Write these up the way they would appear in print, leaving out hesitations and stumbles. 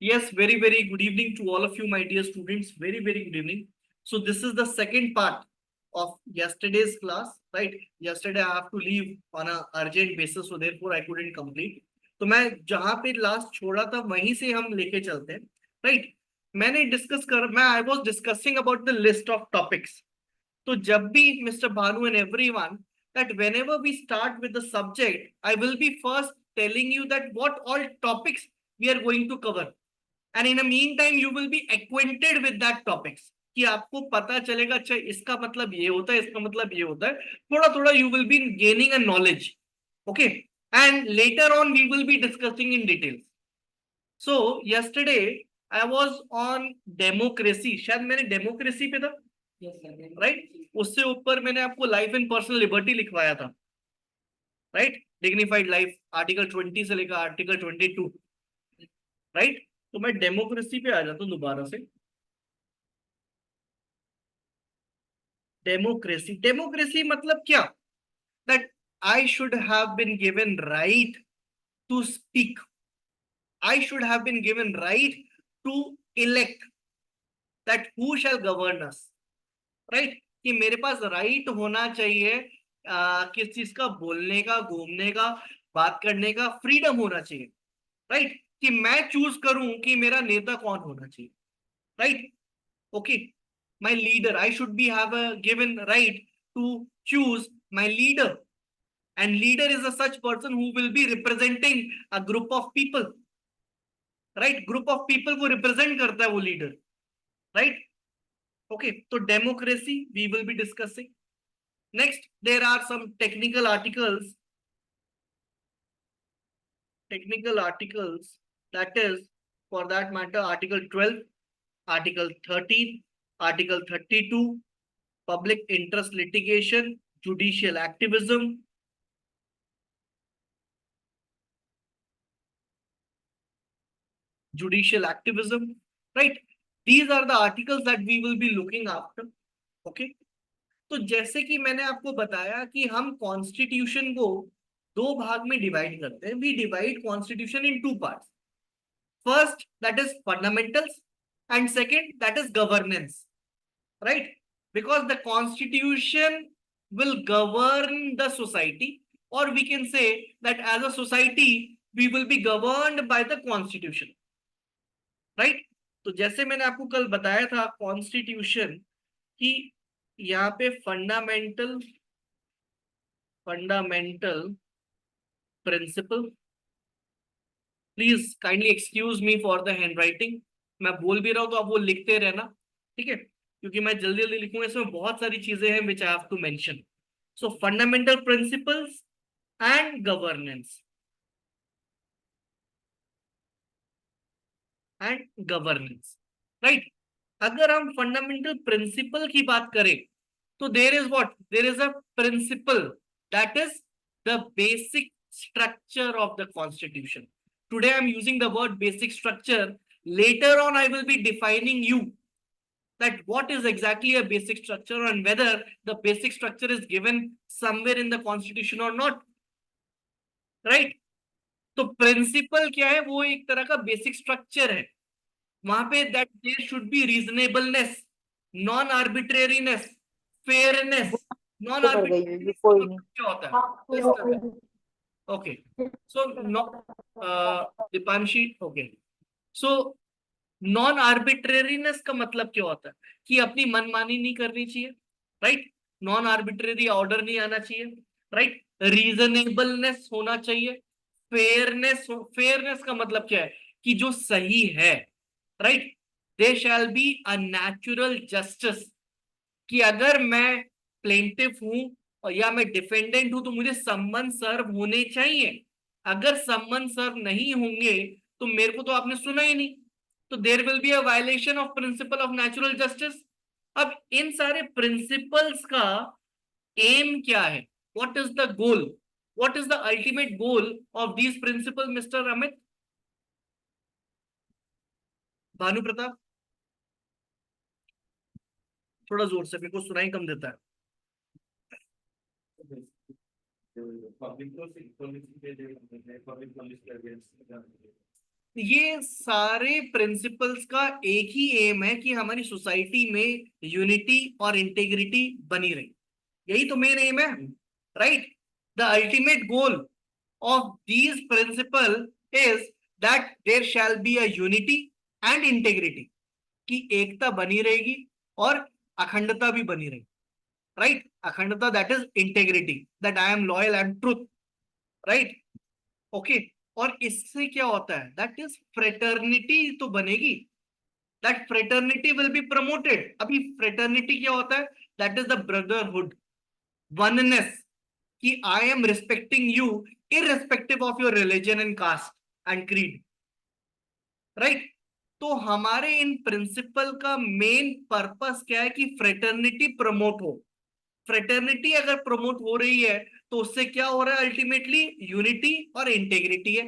Yes, very, very good evening to all of you, my dear students. Very, very good evening. So this is the second part of yesterday's class, right? Yesterday I have to leave on a urgent basis, so therefore I couldn't complete. तो मैं जहां पे last छोड़ा था वहीं से हम लेके चलते हैं, राइट? मैं I was discussing about the list of topics. तो जब भी mister Bhanu and everyone that whenever we start with the subject, I will be first telling you that what all topics we are going to cover. And in mean time you will B acquainted with that topics, कि आपको पता चलेगा अच्छा इसका मतलब ये होता है, इसका मतलब ये होता है. थोड़ा थोड़ा you will be gaining a knowledge. Okay. And later on we will be discussing in detail. So yesterday I was on democracy. शायद मैंने डेमोक्रेसी पे था, राइट? उससे ऊपर मैंने आपको लाइफ एंड पर्सनल लिबर्टी लिखवाया था, राइट? डिग्निफाइड लाइफ आर्टिकल 20 से लेकर आर्टिकल 22, राइट? तो मैं डेमोक्रेसी पे आ जाता हूँ दोबारा से. डेमोक्रेसी, डेमोक्रेसी मतलब क्या? That I should have been given right to speak. I should have been given right to elect that who shall govern us, right? कि मेरे पास राइट होना चाहिए किस चीज का, बोलने का, घूमने का, बात करने का फ्रीडम होना चाहिए, राइट? कि मैं चूज करूं कि मेरा नेता कौन होना चाहिए, right? Okay. My leader, I should be have a given right to choose my leader. And leader is a such person who will be representing a group of people, right? Group of people को represent करता है वो leader, right? Okay. तो democracy we will be discussing. Next, there are some technical articles, that is, for that matter, article 12, article 13, article 32, public interest litigation, judicial activism, right? These are the articles that we will be looking after. Okay. तो जैसे कि मैंने आपको बताया कि हम constitution को दो भाग में डिवाइड करते हैं. We divide constitution in two parts. First, that is fundamentals, and second, that is governance, right? Because the constitution will govern the society, or we can say that as a society we will be governed by the constitution, right? तो जैसे मैंने आपको कल बताया था constitution कि यहाँ पे fundamental principle. Please kindly excuse me for the hand writing. मैं बोल भी रहा हूँ तो आप वो लिखते रहना, ठीक है? क्योंकि मैं जल्दी जल्दी लिखूंगा, इसमें बहुत सारी चीजें हैं which I have to mention. So fundamental principles and governance, right? अगर हम फंडामेंटल प्रिंसिपल की बात करें तो there is a principle that is the basic structure of the constitution. Today I'm using the word basic structure. Later on I will be defining you that what is exactly a basic structure and whether the basic structure is given somewhere in the constitution or not, right? तो principal क्या है? वो एक तरह का basic structure है. वहां पे that there should be reasonableness, non arbitrariness, fairness. नॉन कर गई है ये, आर्बिट्रेरीनेस का कोई मतलब नहीं. क्या होता है? तो इस तरह. Okay. So Deepanshi. Okay. So non arbitrariness का मतलब क्या होता है? कि अपनी मनमानी नहीं करनी चाहिए, राइट? नॉन आर्बिट्रेरी ऑर्डर नहीं आना चाहिए, राइट? रीजनेबलनेस होना चाहिए. फेयरनेस का मतलब क्या है? कि जो सही है, right? They shell be a natural justice. कि अगर मैं प्लेंटिफ हूं और या मैं डिफेंडेंट हूं तो मुझे सम्मन सर्व होने चाहिए. अगर सम्मन सर्व नहीं होंगे तो मेरे को तो आपने सुना ही नहीं. तो there will be a violation of principle of natural justice. अब इन सारे प्रिंसिपल्स का एम क्या है? What is the goal? What is the ultimate goal of these principle, mister Amit? Bhanu Pratap, थोड़ा जोर से, मेरे को सुनाई कम देता है. ये सारे प्रिंसिपल्स का एक ही एम है कि हमारी सोसाइटी में यूनिटी और इंटेग्रिटी बनी रहे। यही तो मेन एम है, right? The ultimate goal of these principle is that there shall be a unity and integrity, कि एकता बनी रहेगी और अखंडता भी बनी रहेगी, राइट? अखंडता that is integrity, that I am loyal and truth, right? Okay. और इससे क्या होता है, दैट इज फ्रेटर्निटी तो बनेगी, that fraternity will be promoted. अभी फ्रेटर्निटी क्या होता है, that is the brotherhood, oneness, कि I am respecting you irrespective of your religion and caste and creed, right? तो हमारे इन प्रिंसिपल का मेन पर्पस क्या है कि फ्रेटर्निटी प्रमोट हो। फ्रेटर्निटी अगर प्रमोट हो रही है तो उससे क्या हो रहा है, अल्टीमेटली यूनिटी और इंटेग्रिटी है,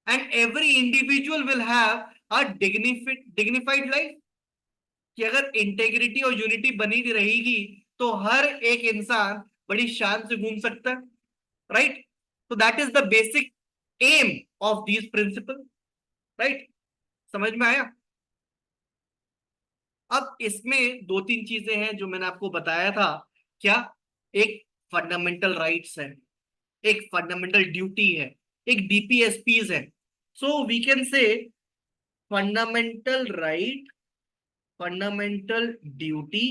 and every individual will have a dignified life. कि अगर इंटेग्रिटी और यूनिटी बनी रहेगी तो हर एक इंसान बड़ी शान से घूम सकता है, राइट? तो that is the basic aim of these principle, right? समझ में आया? अब इसमें दो तीन चीजें हैं जो मैंने आपको बताया था। क्या? एक फंडामेंटल राइट्स है, एक फंडामेंटल ड्यूटी है, एक डीपीएसपीज है। So we can say fundamental right, fundamental duty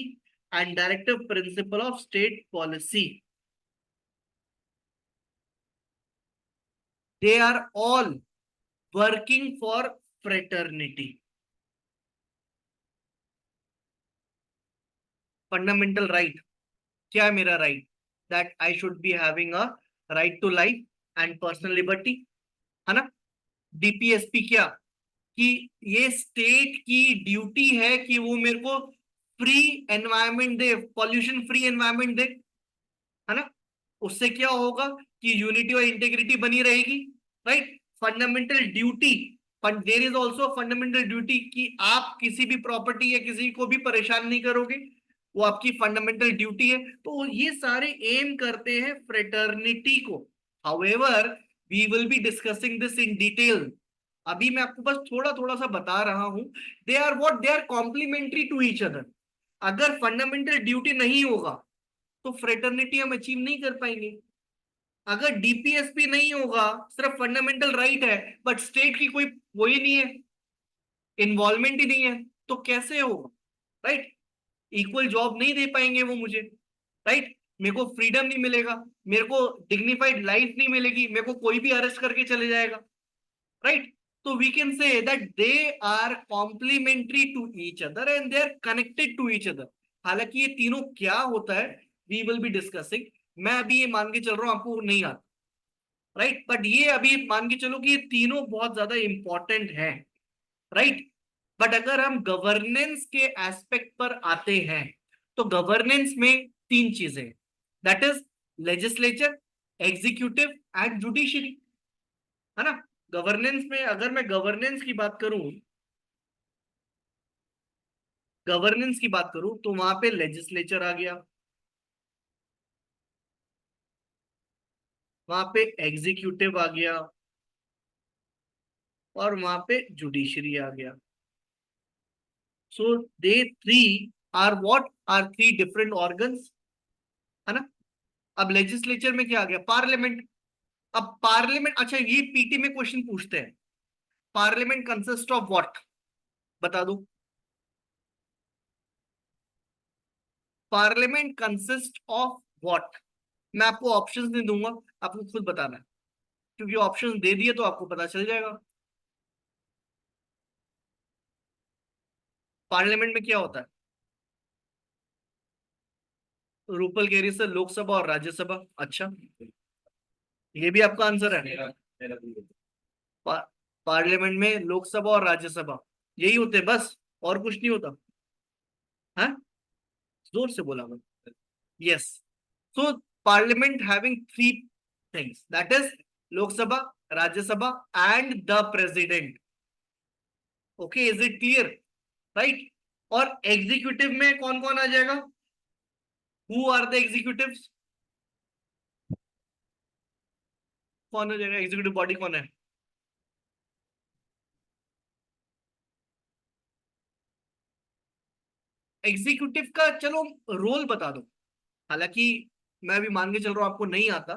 and directive principle of state policy, they are all working for fraternity. Fundamental right क्या है मेरा right, that I should be having a right to life and personal liberty, है ना? DPSP क्या, कि ये state की duty है कि वो मेरे को फ्री एनवायरनमेंट दे, पॉल्यूशन फ्री एनवायरनमेंट दे, है ना? उससे क्या होगा कि यूनिटी और इंटेग्रिटी बनी रहेगी, राइट? Fundamental duty, there is also fundamental duty कि आप किसी भी प्रॉपर्टी या किसी को भी परेशान नहीं करोगे, वो आपकी फंडामेंटल ड्यूटी है। तो ये सारे एम करते हैं फ्रेटर्निटी को। However we will be discussing this in detail, अभी मैं आपको बस थोड़ा थोड़ा सा बता रहा हूं। They are what, they are complementary to each other. अगर फंडामेंटल ड्यूटी नहीं होगा तो फ्रेटर्निटी हम अचीव नहीं कर पाएंगे। अगर डीपीएसपी नहीं होगा, सिर्फ फंडामेंटल राइट है बट स्टेट की कोई वो ही नहीं है, इन्वॉल्वमेंट ही नहीं है, तो कैसे होगा, राइट? इक्वल जॉब नहीं दे पाएंगे वो मुझे, राइट? मेरे को फ्रीडम नहीं मिलेगा, मेरे को डिग्निफाइड लाइफ नहीं मिलेगी, मेरे को कोई भी अरेस्ट करके चले जाएगा, राइट? तो we can say that they are complementary to each other and they are connected to each other. हालांकि ये तीनों क्या होता है वी विल बी डिस्कसिंग, मैं अभी ये मान के चल रहा हूं आपको नहीं आता, राइट? बट ये अभी मान के चलो कि ये तीनों बहुत ज्यादा इंपॉर्टेंट है, राइट? बट अगर हम गवर्नेंस के एस्पेक्ट पर आते हैं तो गवर्नेंस में तीन चीजें, that is legislature, executive and judiciary, है ना? गवर्नेंस में अगर मैं गवर्नेंस की बात करूं तो वहां पे लेजिस्लेचर आ गया, वहां पे एग्जीक्यूटिव आ गया और वहां पे जुडिशरी आ गया। So they three are what, are three different organs, है ना? अब लेजिस्लेचर में क्या आ गया, पार्लियामेंट। अब पार्लियामेंट, अच्छा ये पीटी में क्वेश्चन पूछते हैं, पार्लियामेंट कंसिस्ट ऑफ व्हाट, बता दो। Parliament consist of what? मैं आपको ऑप्शंस नहीं दूंगा, आपको खुद बताना है, क्योंकि ऑप्शंस दे दिए तो आपको पता चल जाएगा। पार्लियामेंट में क्या होता है? रूपल कह रही है सर लोकसभा और राज्यसभा। अच्छा, ये भी आपका आंसर है? पा, पार्लियामेंट में लोकसभा और राज्यसभा यही होते हैं बस, और कुछ नहीं होता? हाँ, जोर से बोला मैं। Yes. So parliament having three things, that is Lok Sabha, Rajya Sabha and the president. Okay, is it clear? Right. और एग्जीक्यूटिव में कौन कौन आ जाएगा, हु आर द एग्जीक्यूटिव्स? कौन हो जाएगा एग्जीक्यूटिव बॉडी, कौन है? एग्जीक्यूटिव का चलो रोल बता दो, हालांकि मैं भी मान के चल रहा हूं आपको नहीं आता,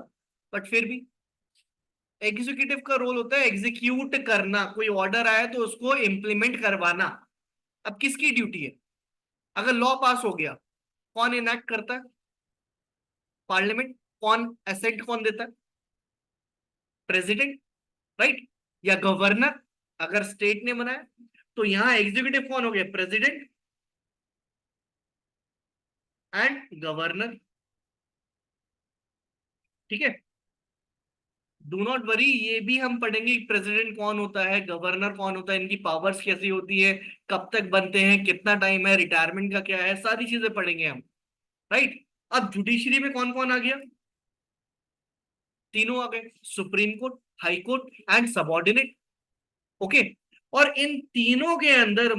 बट फिर भी एग्जीक्यूटिव का रोल होता है एग्जीक्यूट करना, कोई ऑर्डर आया तो उसको इम्प्लीमेंट करवाना। अब किसकी ड्यूटी है? अगर लॉ पास हो गया, कौन इनैक्ट करता है? पार्लियामेंट। कौन असेंट कौन देता है? प्रेसिडेंट, राइट, या गवर्नर अगर स्टेट ने बनाया। तो यहां एग्जीक्यूटिव कौन हो गया? President and governor. ठीक है, डू नॉट वरी, ये भी हम पढ़ेंगे प्रेसिडेंट कौन होता है, गवर्नर कौन होता है, इनकी पावर्स कैसी होती है, कब तक बनते हैं, कितना टाइम है, रिटायरमेंट का क्या है, सारी चीजें पढ़ेंगे हम, राइट। अब जुडिशरी में कौन कौन आ गया? तीनों आ गए, supreme court, high court and subordinate. Okay, और इन तीनों के अंदर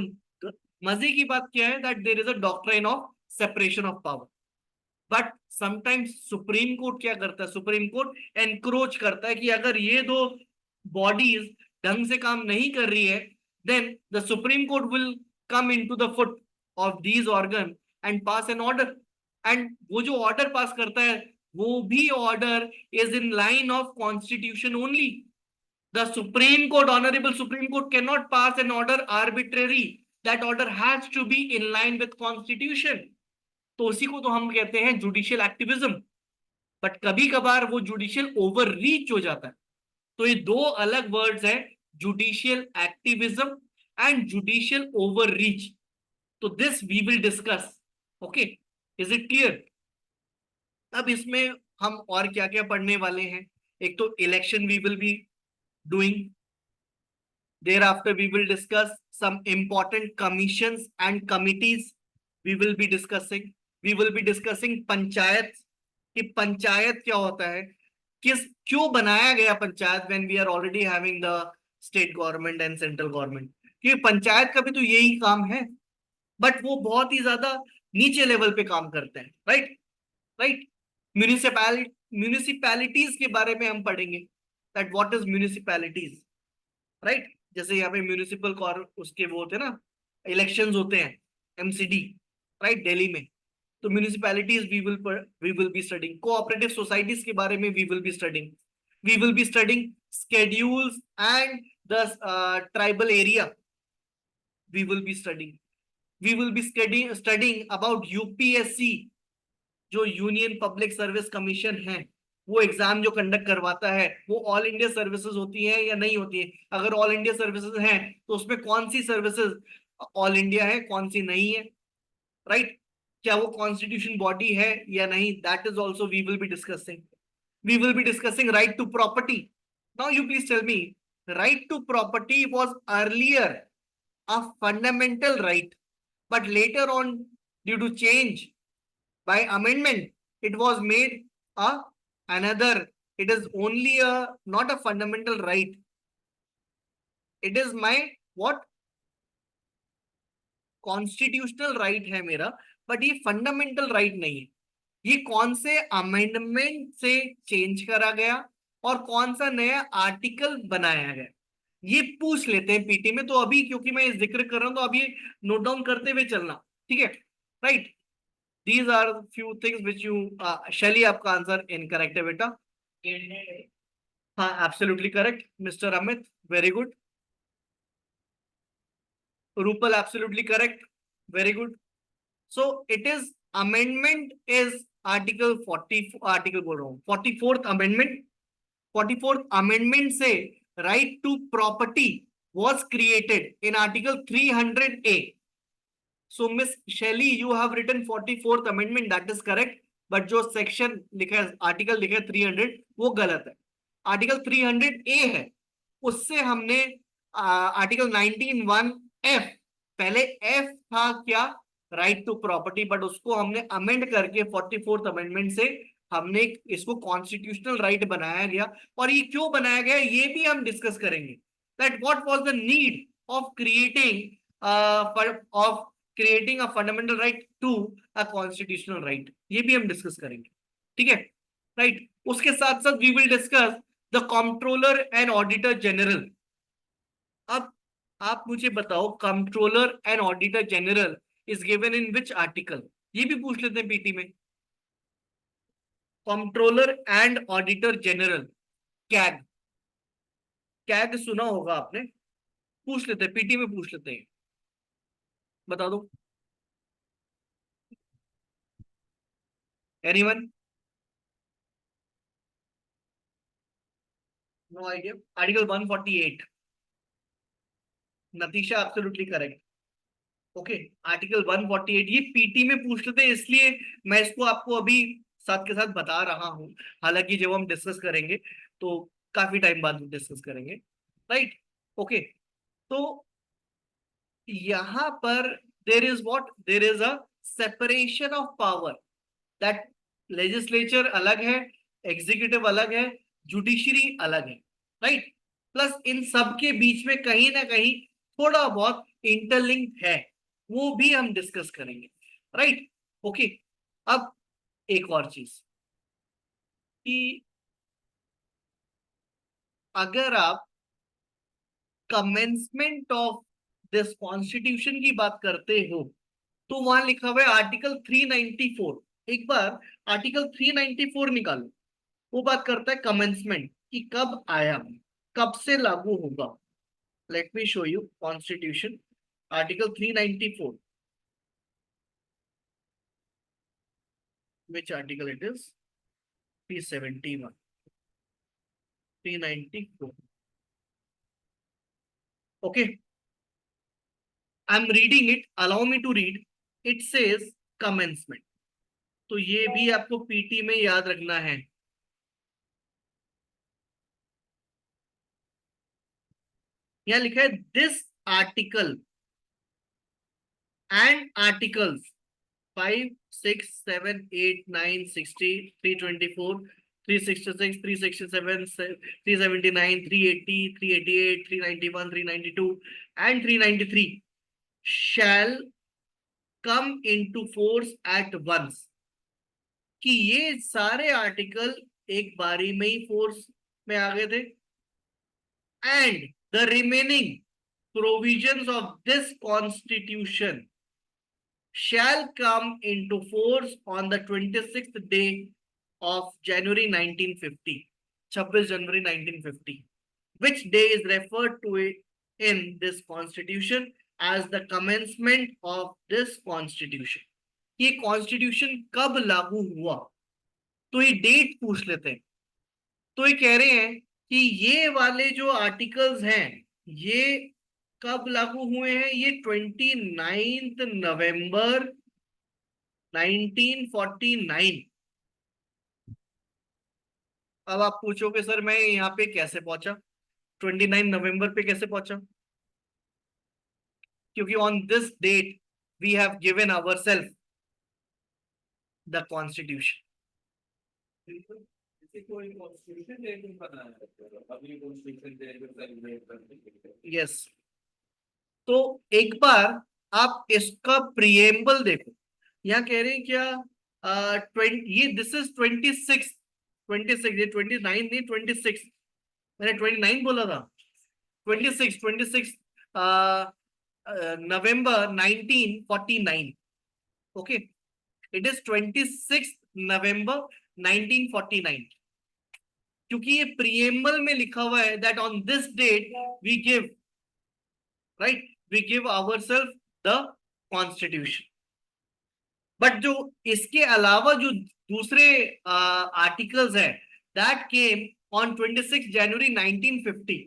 मजे की बात क्या है, that there is a doctrine of separation of power. But sometimes supreme court क्या करता है? सुप्रीम कोर्ट एनक्रोच करता है कि अगर ये दो बॉडीज ढंग से काम नहीं कर रही है, then the supreme court will come into the foot of these organ and pass an order. And वो जो ऑर्डर पास करता है, वो भी order is in line of constitution only. The Supreme Court, Honorable Supreme Court cannot pass an order arbitrary. That order has to be in line with Constitution. तो उसी को तो हम कहते हैं जुडिशियल एक्टिविज्म। बट कभी कभार वो जुडिशियल ओवर रीच हो जाता है। तो ये दो अलग वर्ड्स हैं, judicial activism and judicial over reach. तो this we will discuss. Okay, is it clear? अब इसमें हम और क्या क्या पढ़ने वाले हैं? एक तो election we will be doing, thereafter we will discuss some important commissions and committees we will be discussing. We will be discussing panchayat, कि पंचायत क्या होता है, किस क्यों बनाया गया panchayat, when we are already having the state government and central government। क्योंकि पंचायत का भी तो यही काम है, बट वो बहुत ही ज्यादा नीचे लेवल पे काम करते हैं, राइट, राइट। म्यूनिसिपैलिटीज के बारे में हम पढ़ेंगे, that what is municipalities, right. जैसे यहाँ पे म्यूनिसिपल कॉर उसके वो होते हैं ना, इलेक्शंस होते हैं, एमसीडी, राइट, दिल्ली में। तो municipalities we will be studying, cooperative societies के बारे में we will be studying schedules and the tribal area we will be studying। we will be studying about UPSC, जो यूनियन पब्लिक सर्विस कमीशन है, वो exam जो conduct करवाता है, वो ऑल इंडिया सर्विसेज होती है या नहीं होती है? अगर ऑल इंडिया सर्विसेज हैं तो उसमें कौन सी सर्विसेज ऑल इंडिया है, कौन सी नहीं है, राइट। क्या वो कॉन्स्टिट्यूशन बॉडी है या नहीं, that is also we will be discussing. We will be discussing right to property. Now you please tell me, right to property was earlier a fundamental right, but later on, due to change by amendment, it was made a another, it is only a not a fundamental right, it is my what, constitutional right है मेरा, but ये fundamental right नहीं है। ये कौन से amendment से change करा गया और कौन सा नया आर्टिकल बनाया गया, ये पूछ लेते हैं पीटी में। तो अभी क्योंकि मैं जिक्र कर रहा हूं तो अभी नोट डाउन करते हुए चलना, ठीक है, right. These are few things which you शैली, आपका आंसर इनकरेक्ट है बेटा। हाँ, absolutely correct mister Amit, very good. Rupal absolutely correct, very good. So it is amendment is article 40, article बोल रहा हूँ 44th अमेंडमेंट। 44th अमेंडमेंट से right to property was created in article 300A। So Miss Shelley, you have written 44th amendment, that is correct, but जो section लिखा है, article लिखा है 300, वो गलत है। आर्टिकल 300A है, उससे हमने आर्टिकल 19(1)(f), पहले F था क्या, राइट टू प्रॉपर्टी, बट उसको हमने अमेंड करके 44th अमेंडमेंट से हमने इसको कॉन्स्टिट्यूशनल राइट बनाया गया। और ये क्यों बनाया गया ये भी हम डिस्कस करेंगे, that what was the need of creating a fundamental right to a constitutional right, ये भी हम डिस्कस करेंगे, ठीक है, राइट। उसके साथ साथ we will discuss the controller and auditor general. अब आप मुझे बताओ, controller and auditor general is given in which article, ये भी पूछ लेते हैं पीटी में। Controller and auditor general, CAG, CAG सुना होगा आपने, पूछ लेते हैं पीटी में, पूछ लेते हैं, बता दो। Anyone? No idea. Article 148, Natisha absolutely correct. Okay, article 148 ये पीटी में पूछ लेते हैं, इसलिए मैं इसको आपको अभी साथ के साथ बता रहा हूं। हालांकि जब हम डिस्कस करेंगे तो काफी टाइम बाद डिस्कस करेंगे, राइट। ओके, तो यहां पर there is a separation of power, that legislature अलग है, एग्जीक्यूटिव अलग है, जुडिशरी अलग है, राइट। प्लस इन सब के बीच में कहीं ना कहीं थोड़ा बहुत इंटरलिंक है, वो भी हम डिस्कस करेंगे, राइट। ओके, अब एक और चीज कि अगर आप कमेंसमेंट ऑफ दिस कॉन्स्टिट्यूशन की बात करते हो तो वहां लिखा हुआ है आर्टिकल 394। एक बार आर्टिकल 394 निकालो, वो बात करता है कमेंसमेंट कि कब आया, कब से लागू होगा। Let me show you constitution, article 394, which article it is? 371, 394. Okay, I'm reading it, allow me to read. It says commencement, तो ये भी आपको पीटी में याद रखना है। यहाँ लिखा है this article and articles 5, 6, 7, 8, 9, 60, 324, 366, 367, 379, 380, 388, 391, 392 and 393 shall come into force at once, कि ये सारे आर्टिकल एक बारी में ही फोर्स में आ गए थे। And the remaining provisions of this constitution shall come into force on the 26th day of January 1950, 26 January 1950, which day is referred to in this constitution as the commencement of this constitution। ये constitution कब लागू हुआ, तो ये date पूछ लेते हैं। तो ये कह रहे हैं कि ये वाले जो आर्टिकल्स हैं ये कब लागू हुए हैं, ये 29 नवंबर 1949। अब आप पूछोगे सर मैं यहाँ पे कैसे पहुंचा, 29 नवंबर पे कैसे पहुंचा? क्योंकि on this date we have given ourselves the constitution. Yes, तो एक बार आप इसका प्रिएम्बल देखो, यहाँ कह रहे हैं क्या, ये दिस इज 26, 26, ये 29 नहीं 26, मैंने 29 बोला था, 26 नवंबर 1949। ओके, इट इज 26 नवंबर 1949, क्योंकि ये प्रिएम्बल में लिखा हुआ है that on this date we give, right, we give ourselves the constitution. But जो इसके अलावा जो दूसरे आर्टिकल्स हैं दैट केम ऑन 26 जनवरी 1950।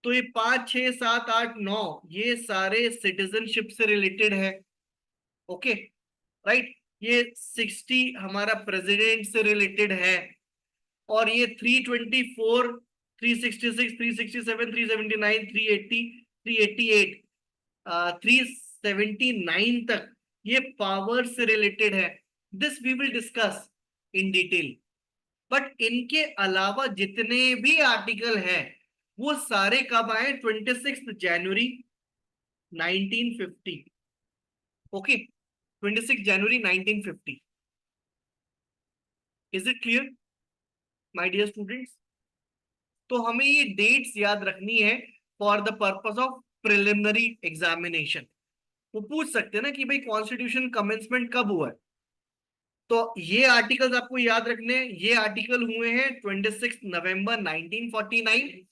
तो ये 5, 6, 7, 8, 9 ये सारे सिटीजनशिप से रिलेटेड है। ओके, राइट, ये 60 हमारा प्रेसिडेंट से रिलेटेड है, और ये 324, 366, 367, 379, 380, 388, 379 तक ये पावर से रिलेटेड है। This we will discuss in detail. But इनके अलावा जितने भी आर्टिकल हैं वो सारे कब आए, 26 जनवरी 1950। ओके, 26 जनवरी 1950। Is it clear my dear students? तो हमें ये डेट्स याद रखनी है for the purpose of preliminary examination. वो पूछ सकते हैं ना कि भाई कॉन्स्टिट्यूशन कमेंसमेंट कब हुआ है। तो ये आर्टिकल्स आपको याद रखने हैं। ये आर्टिकल हुए हैं 26 नवंबर 1949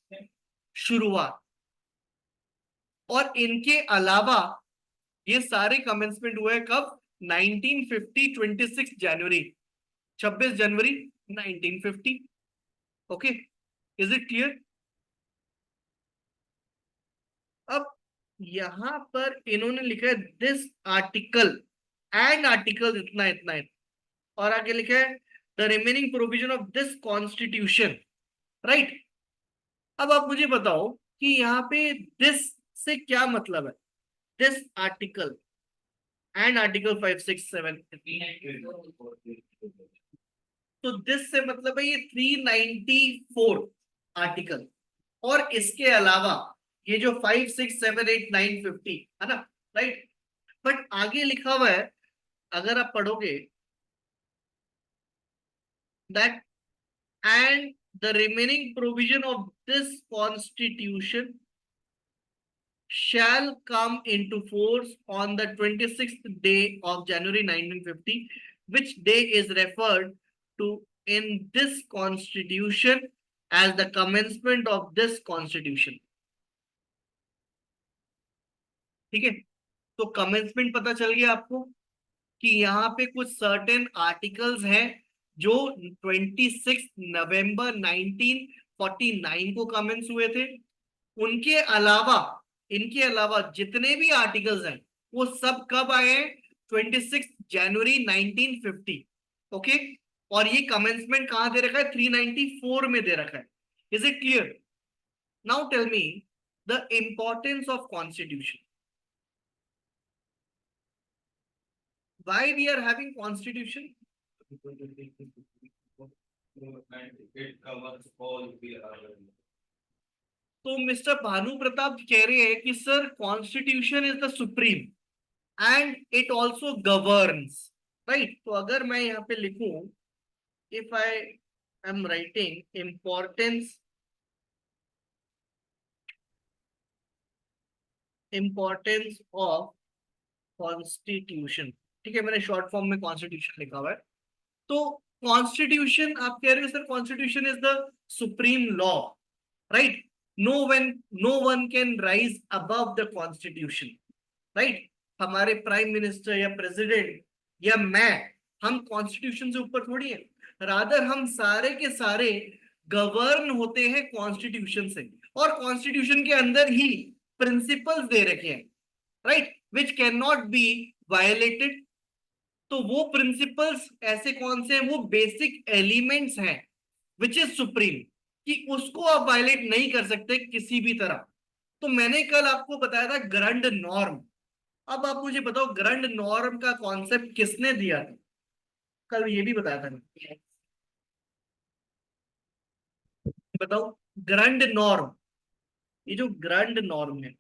शुरुआत। और इनके अलावा ये सारे कमेंसमेंट हुए कब? 1950 26 जनवरी, 26 जनवरी 1950। Okay, is it clear? अब यहां पर इन्होंने लिखा है दिस आर्टिकल एंड आर्टिकल इतना इतना इतना, और आगे लिखा है the remaining provision of this constitution, right. अब आप मुझे बताओ कि यहाँ पे दिस से क्या मतलब है? दिस आर्टिकल एंड आर्टिकल 567, तो दिस से मतलब है ये 394 आर्टिकल, और इसके अलावा ये जो 5 6 7 8 9 50 है ना, राइट। बट आगे लिखा हुआ है, अगर आप पढ़ोगे, that and the remaining provision of this constitution shall come into force on the 26th day of January 1950, which day is referred to in this constitution as the commencement of this constitution। ठीक है, तो commencement पता चल गया आपको कि यहाँ पे कुछ सर्टेन आर्टिकल्स हैं जो 26 नवंबर 1949 को कमेंस हुए थे। उनके अलावा, इनके अलावा जितने भी आर्टिकल्स हैं वो सब कब आए हैं? 26 जनवरी 1950। ओके, और ये कमेंसमेंट कहां दे रखा है? 394 में दे रखा है। Is it clear? Now tell me the importance of constitution. Why we are having constitution? तो मिस्टर भानु प्रताप कह रहे हैं कि sir constitution is the supreme and it also governs, right. तो अगर मैं यहाँ पे लिखूं, if I am writing importance of constitution, ठीक है, मैंने शॉर्ट फॉर्म में कॉन्स्टिट्यूशन लिखा हुआ है। तो कॉन्स्टिट्यूशन, आप कह रहे हो sir constitution is the supreme law, right. No one can rise above the constitution, right. हमारे प्राइम मिनिस्टर या प्रेसिडेंट या मैं, हम कॉन्स्टिट्यूशन से ऊपर थोड़ी है। रादर हम सारे के सारे गवर्न होते हैं कॉन्स्टिट्यूशन से, और कॉन्स्टिट्यूशन के अंदर ही प्रिंसिपल्स दे रखे हैं, right, which can not be violated. तो वो प्रिंसिपल्स ऐसे कौन से हैं? वो बेसिक एलिमेंट्स हैं विच इज सुप्रीम, कि उसको आप वायलेट नहीं कर सकते किसी भी तरह। तो मैंने कल आपको बताया था ग्रैंड नॉर्म। अब आप मुझे बताओ ग्रैंड नॉर्म का कॉन्सेप्ट किसने दिया था? कल ये भी बताया था मैंने। बताओ, ग्रैंड नॉर्म, ये जो ग्रैंड नॉर्म है,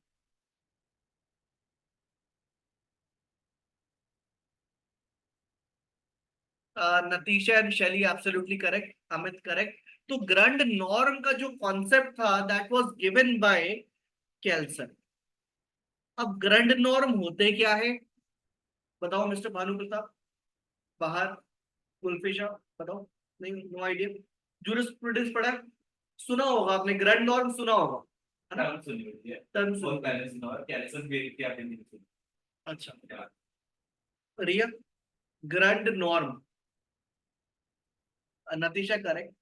नतीशा एंड शैली एब्सोल्युटली करेक्ट, अमित करेक्ट। तो ग्रैंड नॉर्म का जो कॉन्सेप्ट था दैट वाज गिवन बाय केल्सन। अब ग्रैंड नॉर्म होते क्या है? बताओ मिस्टर भानु प्रताप, बाहर, कुलफिशा, बताओ। नहीं, नो आइडिया। जूरिस्प्रूडेंस पढ़ा है? सुना होगा आपने, ग्रैंड नॉर्म सुना होगा, है ना? टर्म सुनी होती है, टर्म बहुत सुना। पहले सुना और कैल्सन भी क्या कहते हैं। अच्छा, रिया, ग्रैंड नॉर्म, नतीशा करेक्ट।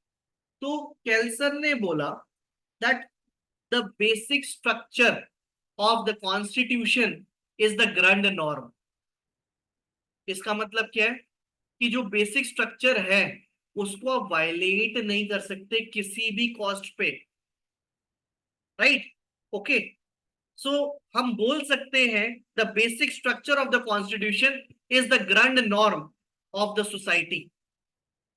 तो केल्सन ने बोला that the basic structure of the constitution is the grand norm. इसका मतलब क्या है? कि जो बेसिक स्ट्रक्चर है उसको आप वायलेट नहीं कर सकते किसी भी कॉस्ट पे, राइट। ओके, सो हम बोल सकते हैं the basic structure of the constitution is the grand norm of the society.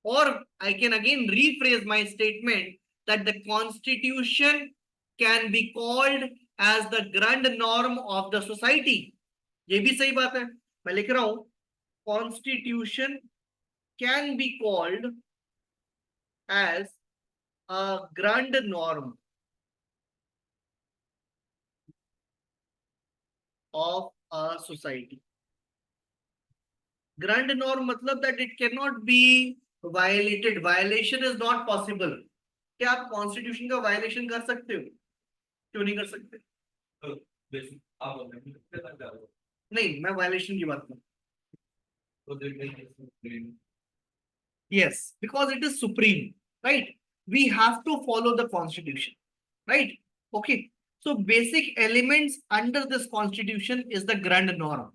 Or I can again rephrase my statement that the constitution can be called as the grand norm of the society। ये भी सही बात है, मैं लिख रहा हूं, constitution can be called as a grand norm of a society. Grand norm मतलब that it cannot be violated. Violation is not possible. क्या आप कॉन्स्टिट्यूशन का वायलेशन कर सकते हो? क्यों नहीं कर सकते? तो बेसिक आप बोलते हैं कितना तक जाओगे नहीं, मैं वायलेशन की बात कर रहा हूँ. तो देखिए Yes, because it is supreme, right? We have to follow the constitution, right? Okay. So basic elements under this constitution is the grand norm.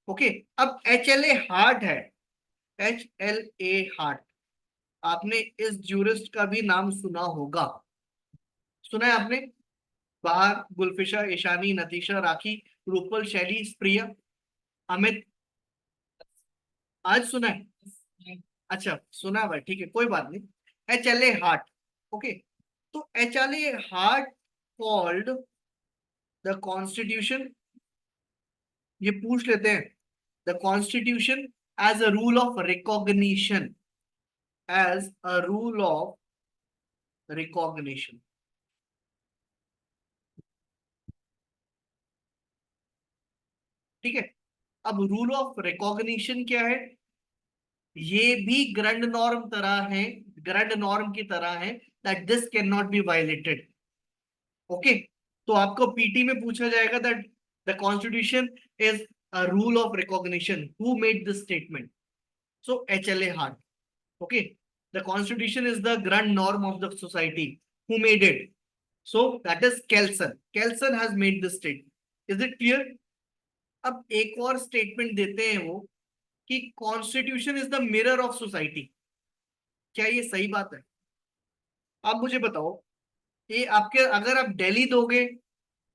Okay. अब HLA हार्ट है. HLA heart. आपने इस जूरिस्ट का भी नाम सुना होगा. सुना है आपने? बाहर गुलफिशा, ईशानी, नतीशा, राखी, रूपल, शैली, प्रिया, अमित. आज सुना है? अच्छा, सुना भाई, ठीक है, कोई बात नहीं. HLA heart. ओके. तो HLA heart called the constitution. ये पूछ लेते हैं. The constitution as a rule of recognition. As a rule of recognition. ठीक है. अब रूल ऑफ रिकॉग्निशन क्या है? ये भी ग्रैंड नॉर्म तरह है, ग्रैंड नॉर्म की तरह है, that this can not be violated. Okay. तो आपको पीटी में पूछा जाएगा that the constitution is a rule of recognition. Who made this statement? So HLA heart. Okay. The constitution is the grand norm of the society. Who made it? So that is Kelsen. Kelsen has made this statement. Is it clear? अब एक और statement देते हैं वो कि constitution is the mirror of society. क्या ये सही बात है? आप मुझे बताओ. ये आपके, अगर आप दिल्ली दोगे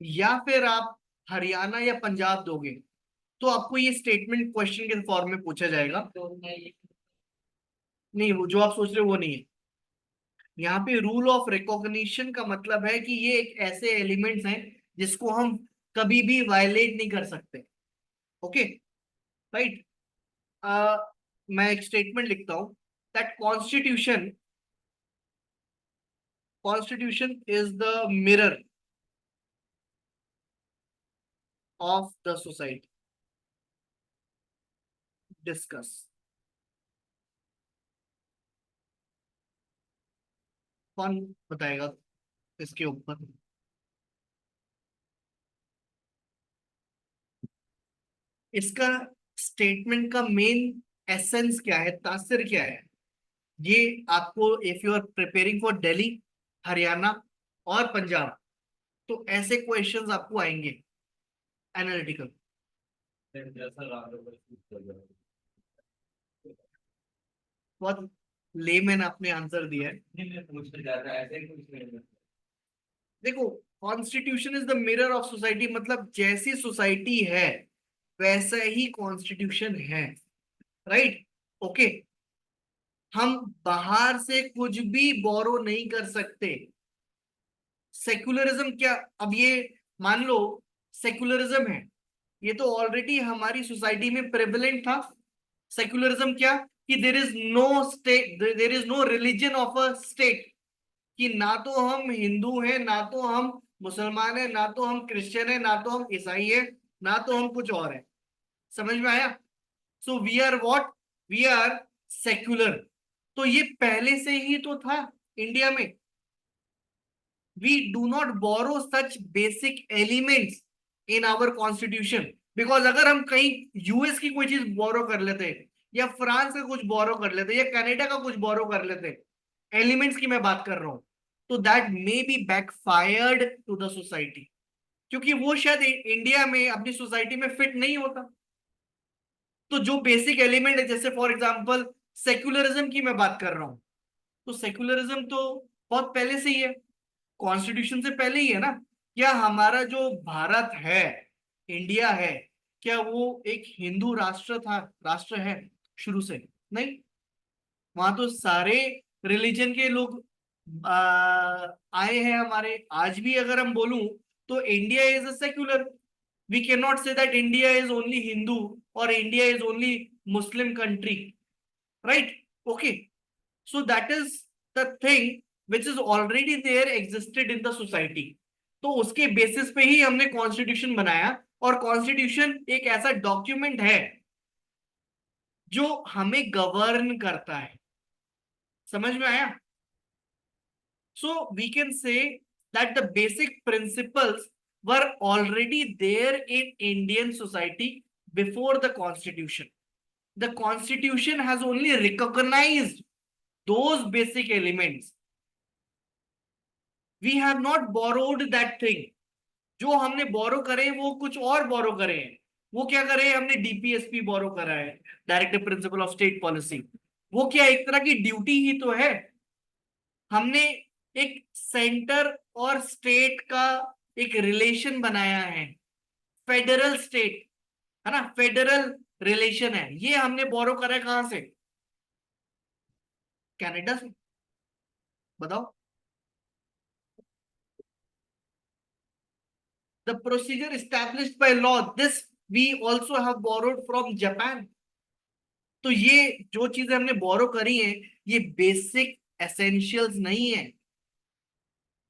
या फिर आप हरियाणा या पंजाब दोगे, तो आपको ये स्टेटमेंट क्वेश्चन के फॉर्म में पूछा जाएगा. नहीं, वो जो आप सोच रहे हो वो नहीं है. यहाँ पे रूल ऑफ रिकॉग्निशन का मतलब है कि ये एक ऐसे एलिमेंट्स हैं जिसको हम कभी भी वायलेट नहीं कर सकते. ओके. राइट. मैं एक स्टेटमेंट लिखता हूं that constitution is the mirror of the society. Discuss. कौन बताएगा इसके ऊपर? इसका स्टेटमेंट का मेन एसेंस क्या है, तासीर क्या है? ये आपको, if you are preparing for Delhi, Haryana और पंजाब, तो ऐसे क्वेश्चंस आपको आएंगे एनालिटिकल. जैसा रहा बहुत लेमैन आपने आंसर दिया है. नहीं पूछते जाता है ऐसे कुछ नहीं. देखो, constitution is the mirror of society मतलब जैसी सोसाइटी है वैसा ही कॉन्स्टिट्यूशन है. राइट. ओके. हम बाहर से कुछ भी बोरो नहीं कर सकते. सेक्युलरिज्म क्या? अब ये मान लो सेक्युलरिज्म है, ये तो ऑलरेडी हमारी सोसाइटी में प्रेवलेंट था. सेक्युलरिज्म क्या? कि there is no state, there is no religion of a state. कि ना तो हम हिंदू हैं, ना तो हम मुसलमान हैं, ना तो हम क्रिश्चियन हैं, ना तो हम ईसाई हैं, ना तो हम कुछ और हैं. समझ में आया? So we are what? We are secular. तो ये पहले से ही तो था इंडिया में. we do not borrow such basic elements in our constitution. because अगर हम कहीं यूएस की कोई चीज बोरो कर लेते या फ्रांस का कुछ बोरो कर लेते या कनाडा का कुछ बोरो कर लेते, एलिमेंट्स की मैं बात कर रहा हूं, तो that may be backfired to the society. क्योंकि वो शायद इंडिया में अपनी सोसाइटी में फिट नहीं होता. तो जो बेसिक एलिमेंट है, जैसे फॉर एग्जांपल सेक्युलरिज्म की मैं बात कर रहा हूं, तो सेक्युलरिज्म तो बहुत पहले से ही है, कॉन्स्टिट्यूशन से पहले ही है ना. क्या हमारा जो भारत है, इंडिया है, क्या वो एक हिंदू राष्ट्र था, राष्ट्र है शुरू से? नहीं. वहां तो सारे रिलीजन के लोग आए हैं हमारे. आज भी अगर हम बोलूं तो India is a secular. We can not say that India is only Hindu और India is only Muslim country. Right. Okay. So that is the thing which is already there existed in the society. तो उसके basis पे ही हमने constitution बनाया और constitution एक ऐसा document है जो हमें गवर्न करता है। समझ में आया? So we can say that the basic principles were already there in Indian society before the constitution. The constitution has only recognized those basic elements. We have not borrowed that thing. जो हमने बोरो करे वो कुछ और बोरो करे हैं। वो क्या करे, हमने डीपीएसपी बोरो करा है, directive principle of state policy. वो क्या एक तरह की ड्यूटी ही तो है। हमने एक सेंटर और स्टेट का एक रिलेशन बनाया है, फेडरल स्टेट, है ना, फेडरल रिलेशन है। ये हमने बोरो करा है कहां से? कनाडा से। बताओ। The procedure established by law, this we also have borrowed from Japan. तो ये जो चीजें हमने बोरो करी हैं ये बेसिक एसेंशियल्स नहीं है।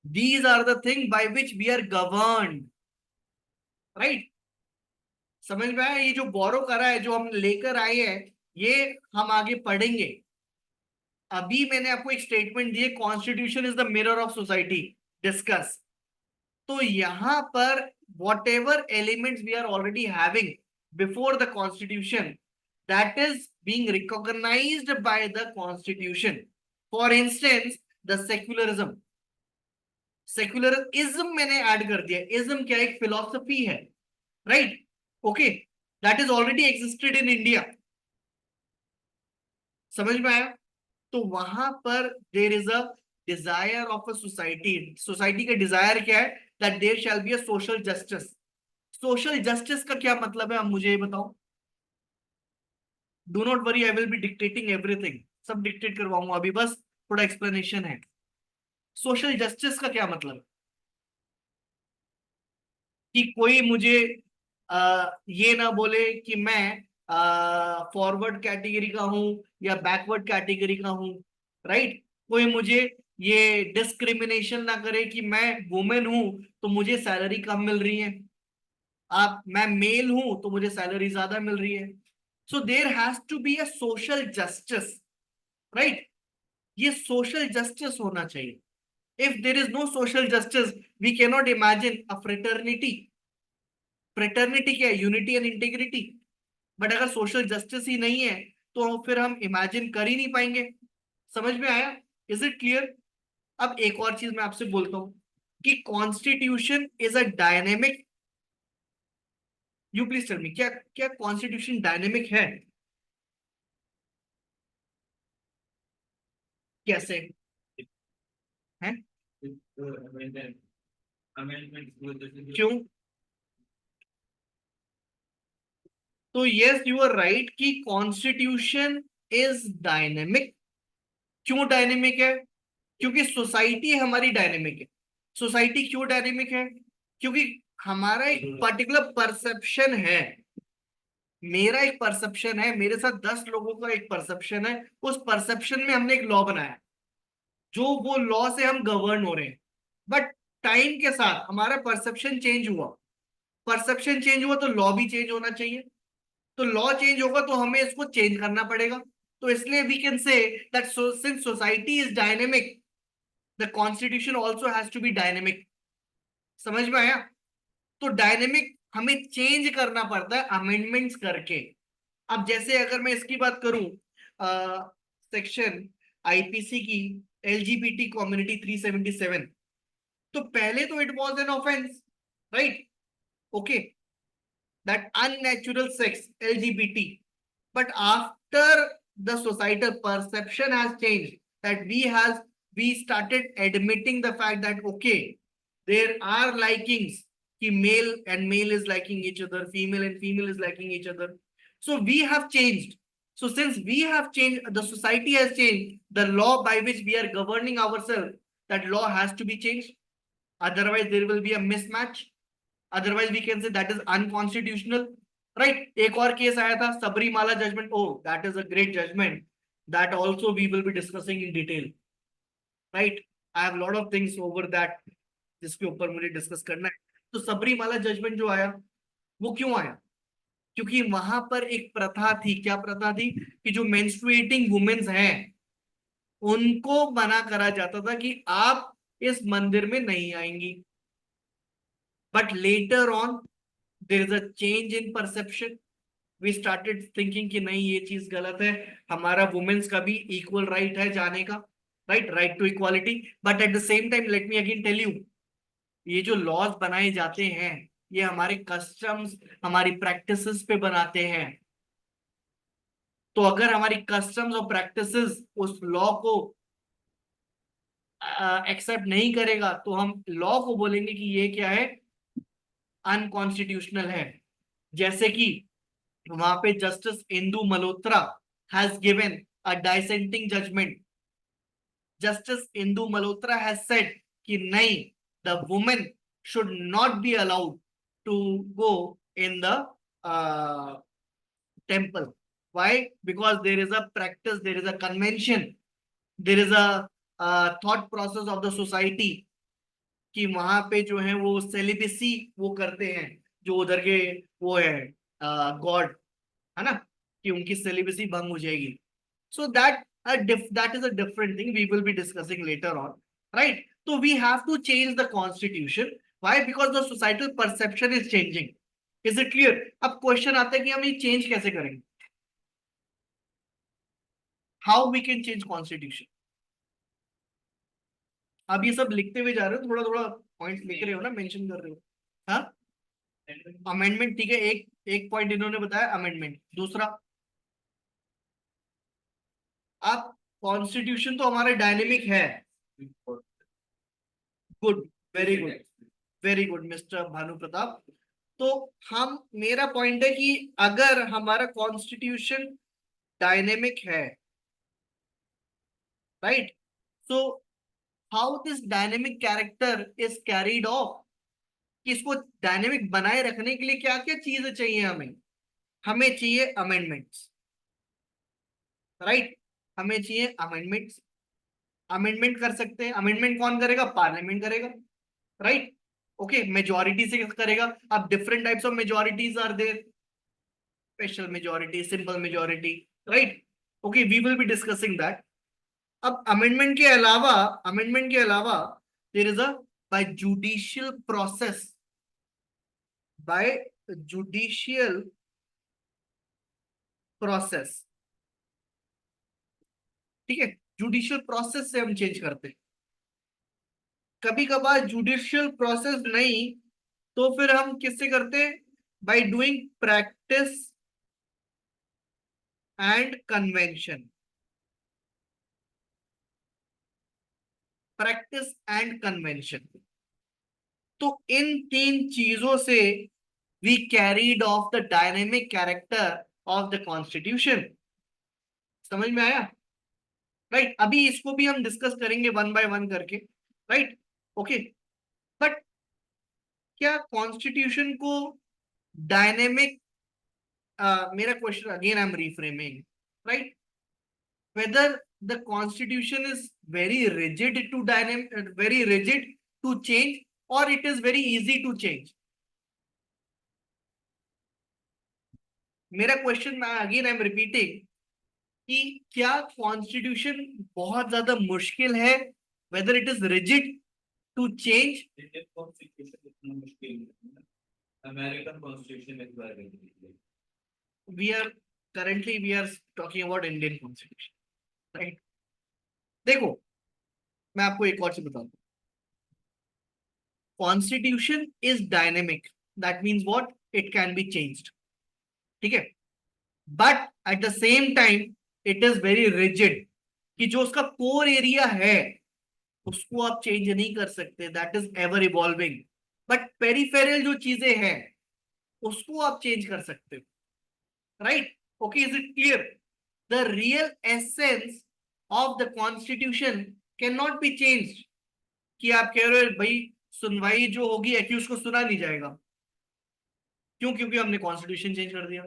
These are the thing by which we are governed, right? समझ में आया? ये जो बोरो करा है, जो हम लेकर आए हैं, ये हम आगे पढ़ेंगे। अभी मैंने आपको एक statement the, constitution is the mirror of society, discuss. तो यहां पर whatever elements we are already having before the constitution, that is being recognized by the constitution. For instance, the secularism, secularism मैंने ऐड कर दिया। Ism क्या, एक philosophy है, right? Okay, that is already existed in India. समझ में आया? तो वहां पर there is a desire of a society. Society का डिजायर क्या है? That there shall be a social justice. Social justice का क्या मतलब है, आप मुझे ये बताओ। Do not worry, I will be dictating everything, सब डिक्टेट करवाऊंगा अभी, बस थोड़ा एक्सप्लेनेशन है। सोशल जस्टिस का क्या मतलब? कि कोई मुझे ये ना बोले कि मैं फॉरवर्ड कैटेगरी का हूं या बैकवर्ड कैटेगरी का हूं, राइट? कोई मुझे ये डिस्क्रिमिनेशन ना करे कि मैं वुमेन हूं तो मुझे सैलरी कम मिल रही है, आप मैं मेल हूं तो मुझे सैलरी ज्यादा मिल रही है। So there has to be a social justice, right? ये सोशल जस्टिस होना चाहिए। If there is no social justice, we can not imagine a fraternity. Fraternity क्या है? Unity and integrity. बट अगर सोशल जस्टिस ही नहीं है तो फिर हम इमेजिन कर ही नहीं पाएंगे। समझ में आया? Is it clear? अब एक और चीज मैं आपसे बोलता हूं कि constitution is a dynamic. You please tell me, क्या क्या कॉन्स्टिट्यूशन डायनेमिक है? कैसे है? क्यों? तो यस, यू आर राइट कि कॉन्स्टिट्यूशन इज डायनेमिक। क्यों डायनेमिक है? क्योंकि सोसाइटी हमारी डायनेमिक है। सोसाइटी क्यों डायनेमिक है? क्योंकि हमारा एक पर्टिकुलर परसेप्शन है। मेरा एक परसेप्शन है, मेरे साथ 10 लोगों का एक परसेप्शन है। उस परसेप्शन में हमने एक लॉ बनाया, जो वो लॉ से हम गवर्न हो रहे हैं। बट टाइम के साथ हमारा परसेप्शन चेंज हुआ। परसेप्शन चेंज हुआ तो लॉ भी चेंज होना चाहिए। तो लॉ चेंज होगा तो हमें इसको चेंज करना पड़ेगा। तो इसलिए we can say that since society is dynamic, the constitution also has to be dynamic. समझ में आया? तो डायनेमिक हमें चेंज करना पड़ता है अमेंडमेंट्स करके। अब जैसे अगर मैं इसकी बात करूं, सेक्शन आईपीसी की, एलजीबीटी कम्युनिटी 377, तो पहले तो it was an offence, right? Okay, that unnatural sex, LGBT. but after the societal perception has changed, that we started admitting the fact that okay, there are likings, कि male and male is liking each other, female and female is liking each other. So we have changed. So since we have changed, the society has changed, the law by which we are governing ourselves, that law has to be changed. Otherwise there will be a mismatch. Otherwise we can say that is unconstitutional, right? एक और case आया था, Sabarimala judgment. Oh, that is a great judgment, that also we will be discussing in detail, right? I have lot of things over that जिसके ऊपर मुझे discuss करना है। तो सबरीमाला जजमेंट जो आया, वो क्यों आया? क्योंकि वहां पर एक प्रथा थी। क्या प्रथा थी? कि जो मेंस्ट्रुएटिंग वुमेन्स हैं उनको मना करा जाता था कि आप इस मंदिर में नहीं आएंगी। But later on there is a change in perception. We started thinking कि नहीं, ये चीज गलत है। हमारा वुमेन्स का भी इक्वल राइट है जाने का, right, right to equality. But at the same time let me again tell you, ये जो लॉज बनाए जाते हैं ये हमारे कस्टम्स, हमारी प्रैक्टिसेस पे बनाते हैं। तो अगर हमारी कस्टम्स और प्रैक्टिसेस उस लॉ को एक्सेप्ट नहीं करेगा तो हम लॉ को बोलेंगे कि ये क्या है, अनकॉन्स्टिट्यूशनल है। जैसे कि वहां पे justice Indu Malhotra has given a dissenting judgment. Justice Indu Malhotra has said कि नहीं, the women should not be allowed to go in the temple. Why? Because there is a practice, there is a convention, there is a thought process of the society कि वहां पे जो है वो celibacy वो करते हैं, जो उधर के वो है गॉड, है ना, कि उनकी सेलिबेसी भंग हो जाएगी। So that is a different thing we will be discussing later on, right. तो we have to change the constitution. Why? Because the societal perception is changing. Is it clear? अब question आता है कि हम ये चेंज कैसे करेंगे? How we can change constitution? आप ये सब लिखते हुए जा रहे हो, थोड़ा थोड़ा पॉइंट लिख रहे हो ना, मेंशन कर रहे हो। हाँ, अमेंडमेंट ठीक है, एक एक पॉइंट इन्होंने बताया अमेंडमेंट। दूसरा, आप कॉन्स्टिट्यूशन तो हमारा डायनेमिक है। Good, very good, very good mister Bhanu Pratap. तो हम, मेरा पॉइंट है कि अगर हमारा कॉन्स्टिट्यूशन डायनेमिक है, right, so how this dynamic character is carried of, कि इसको डायनेमिक बनाए रखने के लिए क्या क्या चीजें चाहिए हमें? हमें चाहिए अमेंडमेंट्स, राइट, हमें चाहिए अमेंडमेंट्स। अमेंडमेंट कर सकते हैं, अमेंडमेंट कौन करेगा? पार्लियामेंट करेगा, राइट। ओके, मेजोरिटी से करेगा। अब different types of majorities are there, special majority, simple majority, right. Okay, we will be discussing that. अब अमेंडमेंट के अलावा there is a by judicial process, by judicial process, ठीक है, judicial process से हम चेंज करते हैं। कभी कभार जुडिशियल प्रोसेस नहीं तो फिर हम किससे करते हैं? By doing practice and convention. Practice and convention, तो इन तीन चीजों से we carried of the dynamic character of the constitution. समझ में आया? राइट, अभी इसको भी हम डिस्कस करेंगे वन बाय वन करके, राइट। ओके, बट क्या कॉन्स्टिट्यूशन को डायनेमिक, मेरा question again I am reframing, right, whether the constitution is very rigid to dynamic, very rigid to change, or it is very easy to change? मेरा question मैं again I am repeating कि क्या constitution बहुत ज्यादा मुश्किल है, whether it is rigid to change? Indian constitution इतना मुश्किल नहीं है, अमेरिकन कॉन्स्टिट्यूशन इस बार नहीं। We are we are talking about Indian constitution, right? देखो, मैं आपको एक और चीज बताता हूँ। Constitution is dynamic, that means what? It can be changed, ठीक है, but at the same time it is very rigid, कि जो उसका कोर एरिया है उसको आप चेंज नहीं कर सकते, that is ever evolving. But peripheral जो चीजें हैं उसको आप चेंज कर सकते हो, right. Okay, is it clear? The real essence of the constitution can not be change. कि आप कह रहे हो भाई सुनवाई जो होगी एक्यूज को सुना नहीं जाएगा, क्यों? क्योंकि हमने कॉन्स्टिट्यूशन चेंज कर दिया,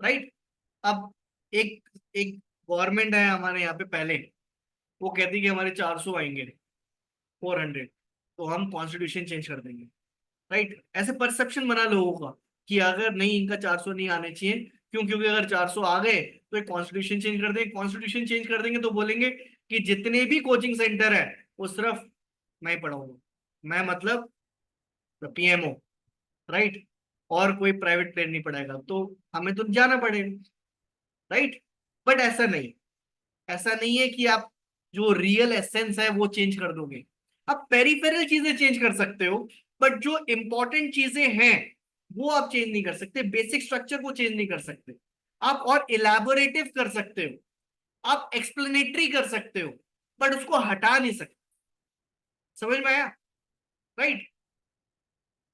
राइट। अब एक एक गवर्नमेंट है हमारे यहाँ पे पहले, वो कहती कि हमारे 400 आएंगे, 400, तो हम कॉन्स्टिट्यूशन चेंज कर देंगे, राइट। ऐसे परसेप्शन बना लोगों का कि अगर नहीं इनका 400 नहीं आने चाहिए, क्यों? क्योंकि अगर 400 आ गए तो एक कॉन्स्टिट्यूशन चेंज कर देंगे, कॉन्स्टिट्यूशन चेंज कर देंगे तो बोलेंगे कि जितने भी कोचिंग सेंटर है वो सिर्फ मैं ही पढ़ाऊंगा, मैं मतलब पीएमओ, राइट, और कोई प्राइवेट प्लेयर नहीं पढ़ाएगा, तो हमें तो जाना पड़ेगा, राइट। बट ऐसा नहीं, ऐसा नहीं है कि आप जो रियल एसेंस है वो चेंज कर दोगे। आप पेरिफेरल चीजें चेंज कर सकते हो, बट जो इंपॉर्टेंट चीजें हैं वो आप चेंज नहीं कर सकते, बेसिक स्ट्रक्चर को चेंज नहीं कर सकते। आप और इलेबोरेटिव कर सकते हो, आप एक्सप्लेनेटरी कर सकते हो, बट उसको हटा नहीं सकते। समझ में आया? राइट।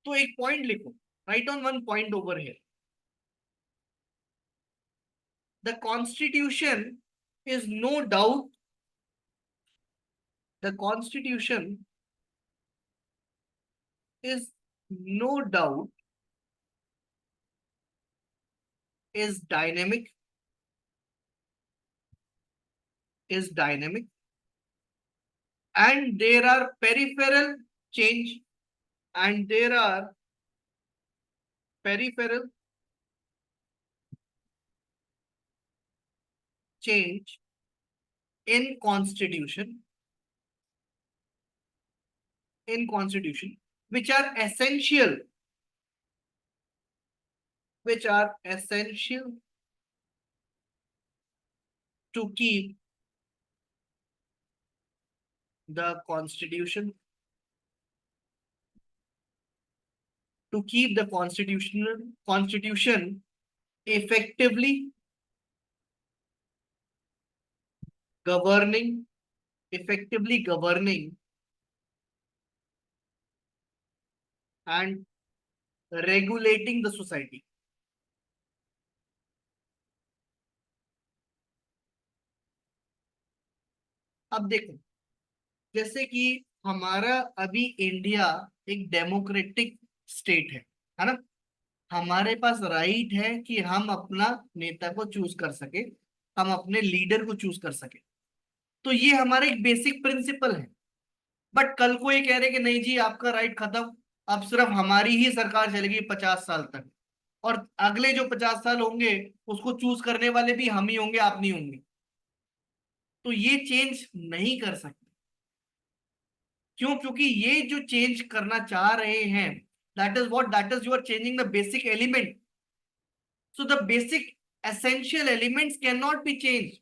तो एक पॉइंट लिखो, write on one point over here. The constitution is no doubt, the constitution is no doubt is dynamic, is dynamic, and there are peripheral change, and there are peripheral change in constitution, in constitution, which are essential, which are essential to keep the constitution, to keep the constitutional constitution effectively governing, effectively governing and regulating the society. अब देखो, जैसे कि हमारा अभी India एक democratic state है ना? हमारे पास राइट है कि हम अपना नेता को चूज कर सके, हम अपने लीडर को चूज कर सके, तो ये हमारा एक बेसिक प्रिंसिपल है। बट कल को ये कह रहे कि नहीं जी आपका राइट खत्म, अब सिर्फ हमारी ही सरकार चलेगी 50 साल तक, और अगले जो 50 साल होंगे उसको चूज करने वाले भी हम ही होंगे, आप नहीं होंगे, तो ये चेंज नहीं कर सकते। क्यों? क्योंकि ये जो चेंज करना चाह रहे हैं, that is what, that is you are changing the basic element, so the basic essential elements can not be change,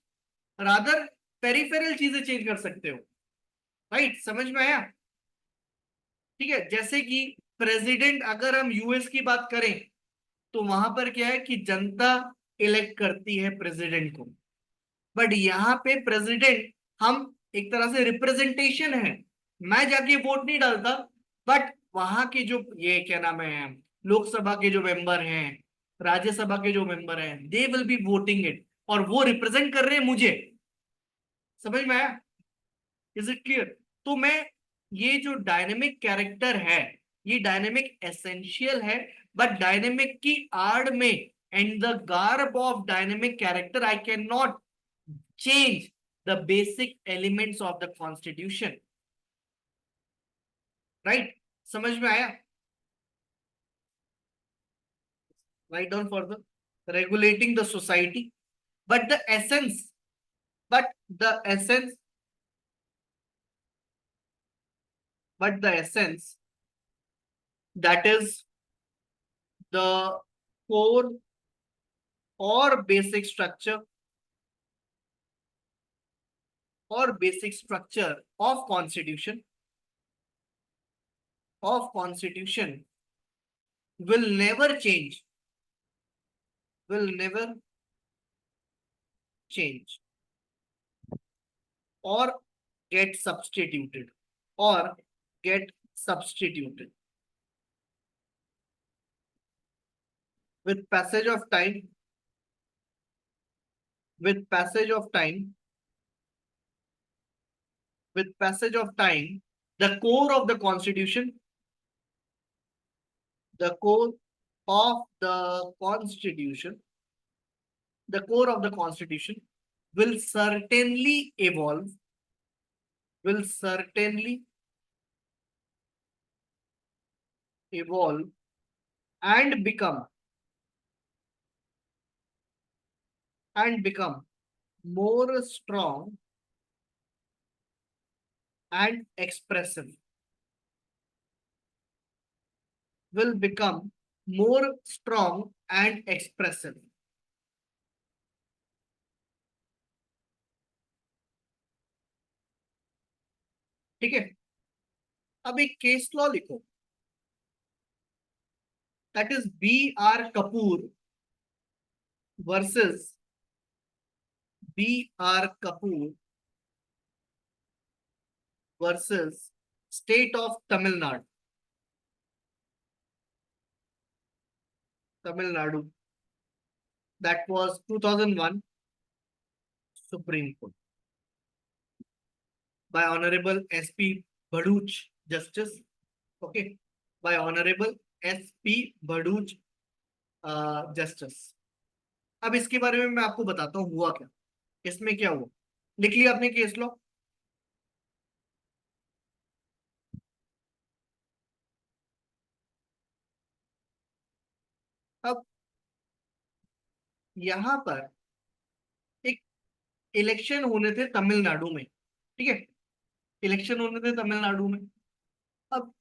rather peripheral चीजें चेंज कर सकते हो, राइट? समझ में आया? ठीक है, जैसे कि प्रेसिडेंट, अगर हम यूएस की बात करें तो वहां पर क्या है कि जनता इलेक्ट करती है प्रेसिडेंट को, बट यहाँ पे प्रेसिडेंट हम एक तरह से रिप्रेजेंटेशन है, मैं जाके वोट नहीं डालता, बट वहां के जो ये क्या नाम है, लोकसभा के जो मेंबर हैं, राज्यसभा के जो मेंबर हैं, they will be voting it, और वो रिप्रेजेंट कर रहे हैं मुझे। समझ में आया? Is it clear? तो मैं, ये जो डायनेमिक कैरेक्टर है, ये डायनेमिक एसेंशियल है, बट डायनेमिक की आड़ में, and the garb of dynamic character, I can not change the basic elements of the constitution, right? समझ में आया? Write down further. Regulating the society, but the essence, but the essence, but the essence, that is the core or basic structure, or basic structure of constitution, of constitution will never change, will never change, or get substituted, or get substituted with passage of time, with passage of time, with passage of time, the core of the constitution, the core of the constitution, the core of the constitution will certainly evolve, will certainly evolve and become, and become more strong and expressive. Will become more strong and expressive. ठीक है, अब एक case law लिखो, that is B.R. Kapoor versus B.R. Kapoor versus state of Tamil Nadu. Tamil Nadu, that was 2001 Supreme Court by Honorable S.P. Bhaduch, Justice. Okay, by Honorable S.P. Bhaduch, Justice. अब इसके बारे में मैं आपको बताता हूँ हुआ क्या, इसमें क्या हुआ. लिख लिया आपने केस लॉ. अब यहां पर एक इलेक्शन होने थे तमिलनाडु में. ठीक है, इलेक्शन होने थे तमिलनाडु में. अब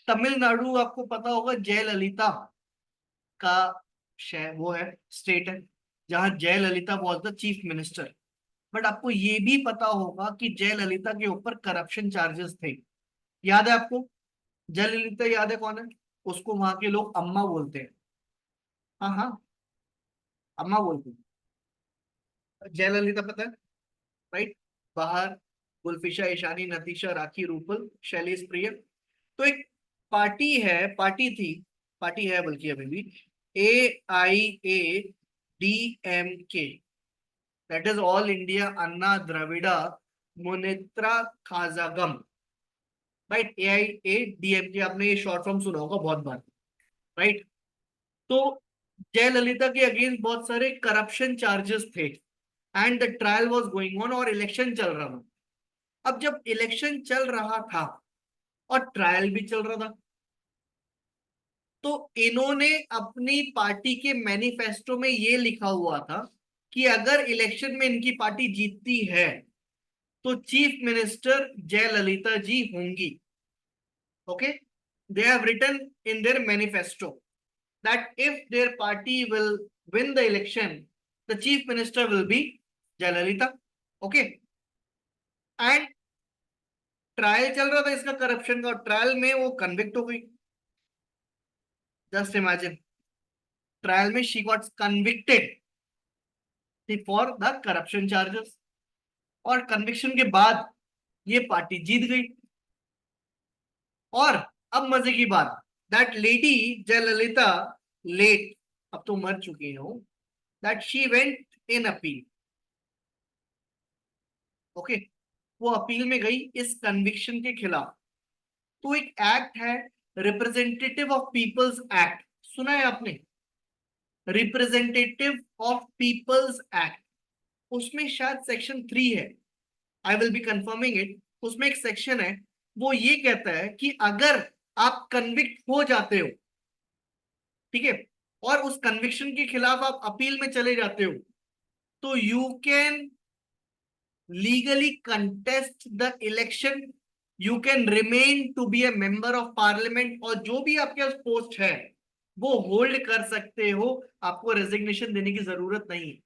तमिलनाडु आपको पता होगा जयललिता का शहर वो है, स्टेट है जहां Jayalalithaa was the chief minister. But आपको ये भी पता होगा कि जयललिता के ऊपर करप्शन चार्जेस थे. याद है आपको? जयललिता याद है कौन है? उसको वहां के लोग अम्मा बोलते हैं. हाँ हाँ, अम्मा बोलते हैं. जयललिता पता है, राइट? बाहर गुलफिशा, ईशानी, नतीशा, राखी, रूपल, शैलेश, प्रिय. तो एक पार्टी है, पार्टी थी, पार्टी है बल्कि अभी भी, AIADMK, that is all India Anna Dravida Munnetra Kazhagam. Right, AIADMK, आपने ये शॉर्ट फॉर्म सुना होगा बहुत बार. राइट, तो जयललिता के अगेंस्ट बहुत सारे करप्शन चार्जेस थे and the trial was going on और इलेक्शन चल रहा था. अब जब इलेक्शन चल रहा था और ट्रायल भी चल रहा था, तो इन्होंने अपनी पार्टी के मैनिफेस्टो में ये लिखा हुआ था कि अगर इलेक्शन में इनकी पार्टी जीतती है तो चीफ मिनिस्टर जयललिता जी होंगी. Okay, they have written in their manifesto that if their party will win the election, the chief minister will be Jayalalitha. Okay, and trial चल रहा था इसका करप्शन का, ट्रायल में वो कन्विक्ट हो गई. जस्ट इमेजिन, ट्रायल में she got convicted for the corruption charges, और कन्विक्शन के बाद ये पार्टी जीत गई. और अब मजे की बात, दैट लेडी जयललिता लेट, अब तो मर चुकी है वो, that she went in appeal. Okay, वो अपील में गई इस कन्विक्शन के खिलाफ. तो एक एक्ट है, रिप्रेजेंटेटिव ऑफ पीपल्स एक्ट, सुना है आपने? रिप्रेजेंटेटिव ऑफ पीपल्स एक्ट, उसमें शायद सेक्शन 3 है, I will be confirming it. उसमें एक सेक्शन है, वो ये कहता है कि अगर आप कन्विक्ट हो जाते हो, ठीक है, और उस कन्विक्शन के खिलाफ आप अपील में चले जाते हो, तो you can legally contest the election, you can remain to be a member of parliament, और जो भी आपके पास पोस्ट है वो होल्ड कर सकते हो, आपको रेजिग्नेशन देने की जरूरत नहीं है.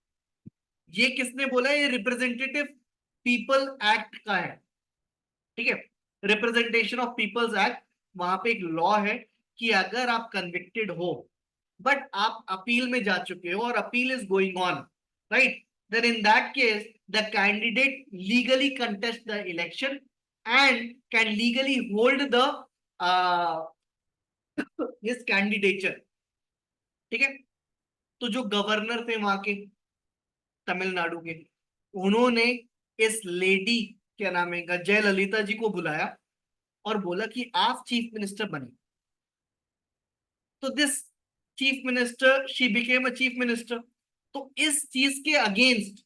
ये किसने बोला? ये रिप्रेजेंटेटिव पीपल एक्ट का है. ठीक है, रिप्रेजेंटेशन ऑफ पीपल्स एक्ट, वहां पे एक लॉ है कि अगर आप कन्विक्टेड हो बट आप अपील में जा चुके हो और appeal is going on, right, then in that case the candidate legally contest the election and can legally hold the his candidature. ठीक है, तो जो गवर्नर थे वहां के तमिलनाडु के, उन्होंने इस लेडी, क्या नाम है, जयललिता जी को बुलाया और बोला कि आप चीफ मिनिस्टर बने. तो this chief minister, she became a chief minister. तो इस चीज के against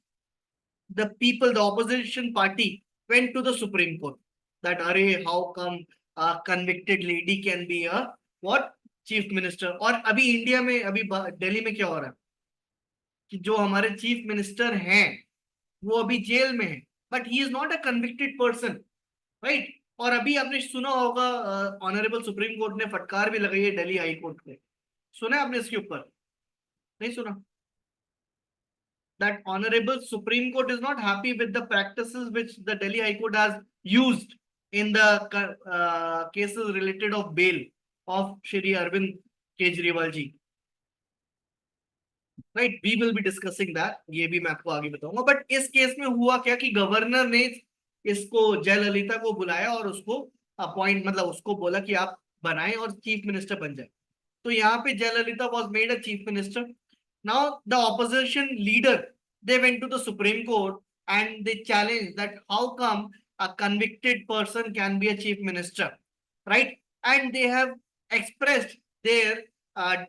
the people, the opposition party went to the Supreme Court that अरे how come a convicted lady can be a what chief minister. और अभी India में, अभी दिल्ली में क्या हो रहा है? कि जो हमारे चीफ मिनिस्टर हैं वो अभी जेल में है, but he is not a convicted person, right. और अभी आपने सुना होगा, ऑनरेबल सुप्रीम कोर्ट ने फटकार भी लगाई है दिल्ली हाई कोर्ट पे। सुना है आपने इसके ऊपर? नहीं सुना? that Honorable Supreme Court is not happy with the practices which the Delhi High Court has used in the cases related of bail of Shri Arvind Kejriwal ji. Right, we will be discussing that. ये भी मैं आपको आगे बताऊंगा. But इस case में हुआ क्या कि गवर्नर ने इसको जयललिता को बुलाया और उसको अपॉइंट मतलब उसको बोला कि आप बनाएं और चीफ मिनिस्टर बन जाए. तो यहाँ पे Jayalalithaa was made a chief minister. Now the opposition leader, they went to the Supreme Court and they challenged that how come a convicted person can be a chief minister, right? And they have expressed their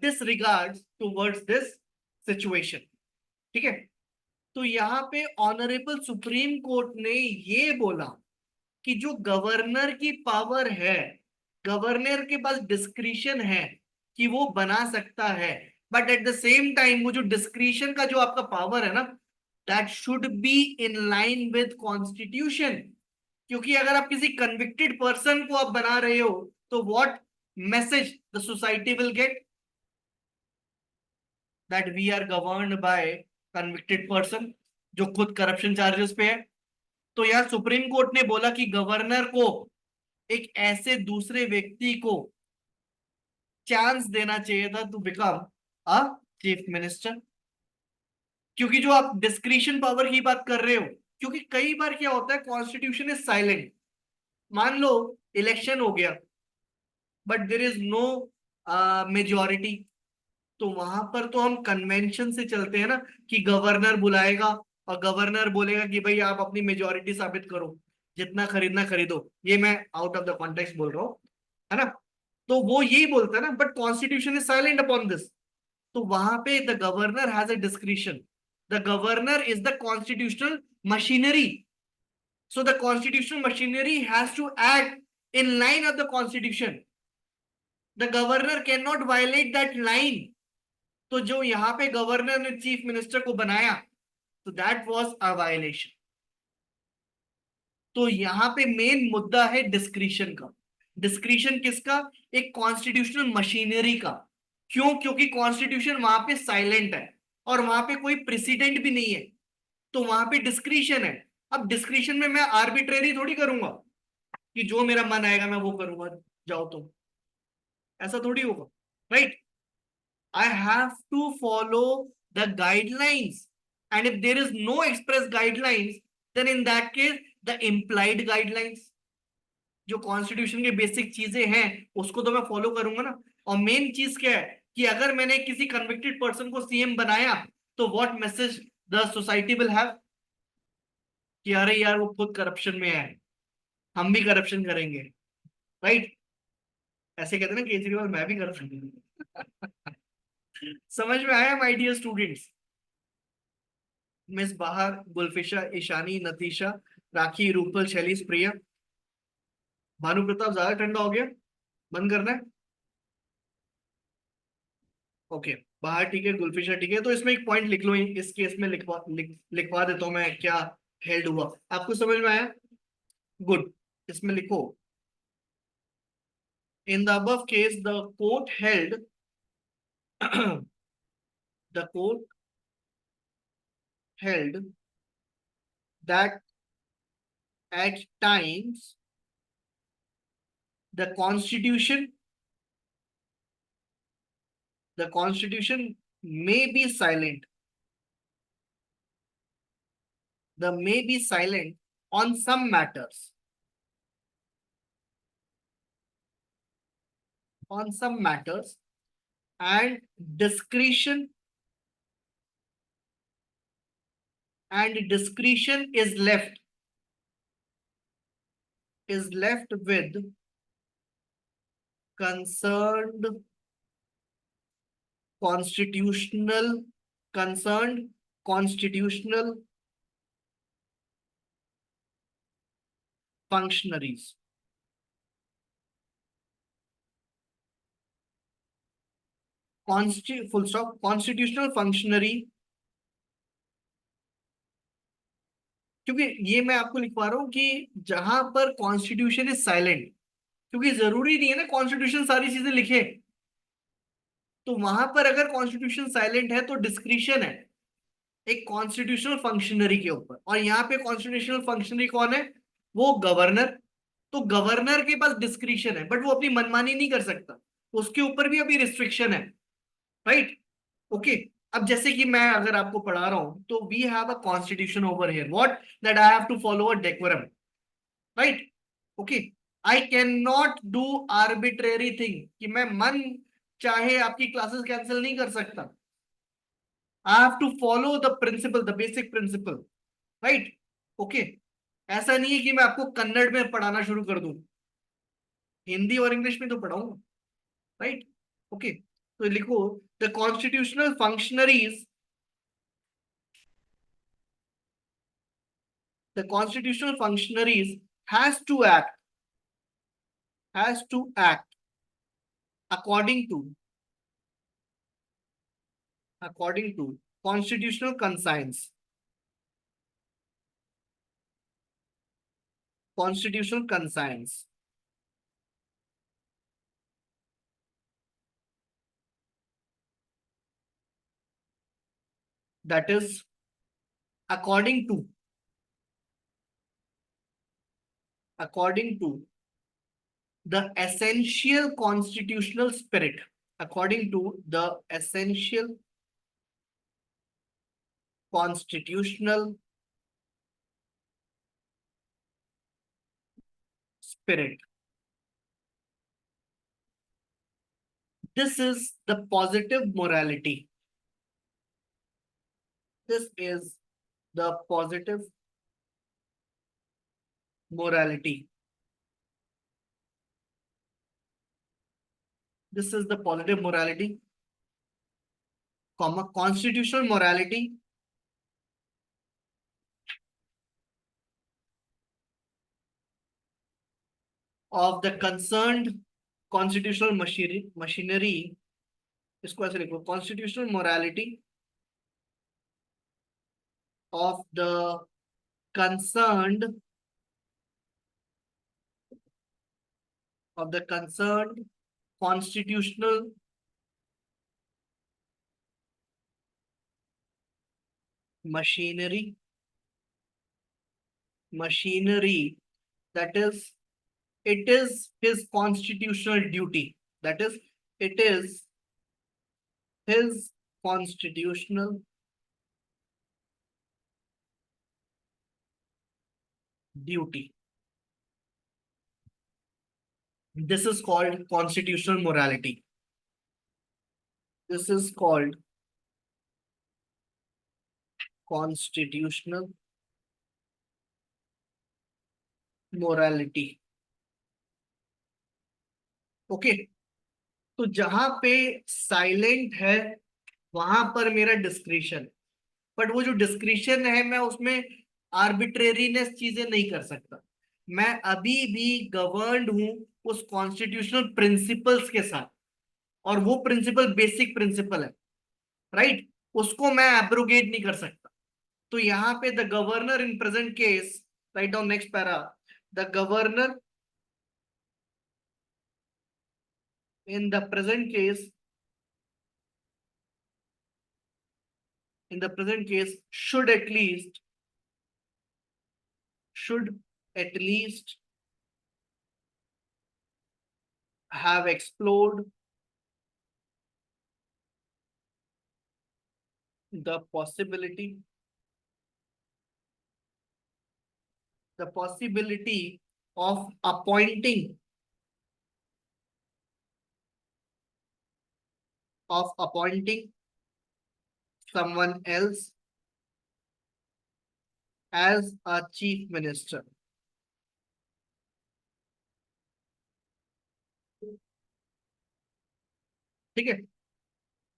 disregards towards this situation. ठीक है. तो यहाँ पे honourable supreme court ने ये बोला कि जो गवर्नर की पावर है, गवर्नर के पास डिस्क्रिशन है कि वो बना सकता है, but at the same time वो जो डिस्क्रिशन का जो आपका पावर है ना, that should be in line with constitution. क्योंकि अगर आप किसी कन्विक्टेड पर्सन को आप बना रहे हो तो what message the society will get? That we are governed by convicted person जो खुद करप्शन चार्जेस पे है. तो यार सुप्रीम कोर्ट ने बोला कि गवर्नर को एक ऐसे दूसरे व्यक्ति को चांस देना चाहिए था to become a chief minister. क्योंकि जो आप डिस्क्रिशन पावर की बात कर रहे हो, क्योंकि कई बार क्या होता है, कॉन्स्टिट्यूशन इज साइलेंट. मान लो इलेक्शन हो गया but there is no majority, तो वहां पर तो हम कन्वेंशन से चलते हैं ना कि गवर्नर बुलाएगा और गवर्नर बोलेगा कि भाई आप अपनी मेजोरिटी साबित करो, जितना खरीदना खरीदो. ये मैं आउट ऑफ द कॉन्टेक्स्ट बोल रहा हूँ, है ना. तो वो यही बोलता है ना, but constitution is silent upon this. तो वहां पे the governor has a discretion. The governor is the constitutional machinery. So the constitutional machinery has to act in line of the constitution. The governor can not violate that line. तो जो यहाँ पे governor ने chief minister को बनाया, तो that was a violation. तो यहाँ पे मेन मुद्दा है डिस्क्रिशन का. डिस्क्रिशन किसका? एक कॉन्स्टिट्यूशनल मशीनरी का. क्यों? क्योंकि कॉन्स्टिट्यूशन वहां पे साइलेंट है और वहां पे कोई प्रेसिडेंट भी नहीं है, तो वहां पे डिस्क्रिशन है. अब डिस्क्रिशन में मैं आर्बिट्रेरी थोड़ी करूंगा कि जो मेरा मन आएगा मैं वो करूंगा, जाओ तुम. ऐसा थोड़ी होगा, right. I have to follow the guidelines. And if there is no express guidelines, then in that case, the implied guidelines, जो कॉन्स्टिट्यूशन के बेसिक चीजें हैं उसको तो मैं फॉलो करूंगा ना. और मेन चीज क्या है कि अगर मैंने किसी कन्विक्टेड पर्सन को सीएम बनाया तो what message the society will have कि अरे यार वो खुद करप्शन में है, हम भी करप्शन करेंगे, राइट. ऐसे कहते हैं ना केजरीवाल, मैं भी करप्शन. समझ में आया माय डियर स्टूडेंट्स? मिस बाहर, गुलफिशा, ईशानी, नतीशा, राखी, रूपल, शैली, प्रिया. भानु प्रताप ज्यादा ठंडा हो गया, बंद करना है. ओके, बाहर ठीक है, गुलफिशा ठीक है. तो इसमें एक पॉइंट लिख लो, इस केस में लिखवा देता हूं मैं क्या हेल्ड हुआ. आपको समझ में आया? गुड. इसमें लिखो, in the above case the court held the court held that at times the constitution may be silent, the may be silent on some matters, on some matters, and discretion is left with concerned constitutional concerned constitutional functionaries. Full stop. Constitutional functionary क्योंकि ये मैं आपको लिखवा रहा हूं कि जहां पर कॉन्स्टिट्यूशन इज साइलेंट, क्योंकि जरूरी नहीं है ना कॉन्स्टिट्यूशन सारी चीजें लिखे, तो वहां पर अगर कॉन्स्टिट्यूशन साइलेंट है तो डिस्क्रिशन है एक कॉन्स्टिट्यूशनल फंक्शनरी के ऊपर, और यहाँ पे कॉन्स्टिट्यूशनल फंक्शनरी कौन है? वो गवर्नर। तो गवर्नर के पास डिस्क्रिशन है बट वो अपनी मनमानी नहीं कर सकता, उसके ऊपर भी अभी रिस्ट्रिक्शन है, राइट? ओके। अब जैसे कि मैं अगर आपको पढ़ा रहा हूं तो we have a constitution over here what, that I have to follow a decorum, right? Okay. I can not do arbitrary thing, कि मैं मन चाहे आपकी क्लासेस कैंसिल नहीं कर सकता। I have to follow the principle, the basic principle, right? Okay. ऐसा नहीं है कि मैं आपको कन्नड़ में पढ़ाना शुरू कर दूं, हिंदी और इंग्लिश में तो पढ़ाऊंगा, राइट? ओके। तो लिखो, the constitutional functionaries, the constitutional functionaries has to act according to constitutional conscience, constitutional conscience, that is according to the essential constitutional spirit, according to the essential constitutional spirit. This is the positive morality. This is the positive morality. This is the positive morality, comma, constitutional morality of the concerned constitutional machinery, इसको ऐसे लिखो, constitutional morality of the concerned constitutional machinery, that is, it is his constitutional duty, that is, it is his constitutional duty. This is called constitutional morality. This is called constitutional morality. Okay. तो जहां पे silent है वहां पर मेरा discretion, but वो जो discretion है मैं उसमें आर्बिट्रेरीनेस चीजें नहीं कर सकता, मैं अभी भी गवर्नड हूं उस कॉन्स्टिट्यूशनल प्रिंसिपल्स के साथ, और वो प्रिंसिपल बेसिक प्रिंसिपल है, राइट? उसको मैं एब्रोगेट नहीं कर सकता। तो यहाँ पे the governor in present case, write down next para, the governor in the present case should at least have explored the possibility of appointing someone else as a chief minister. ठीक है।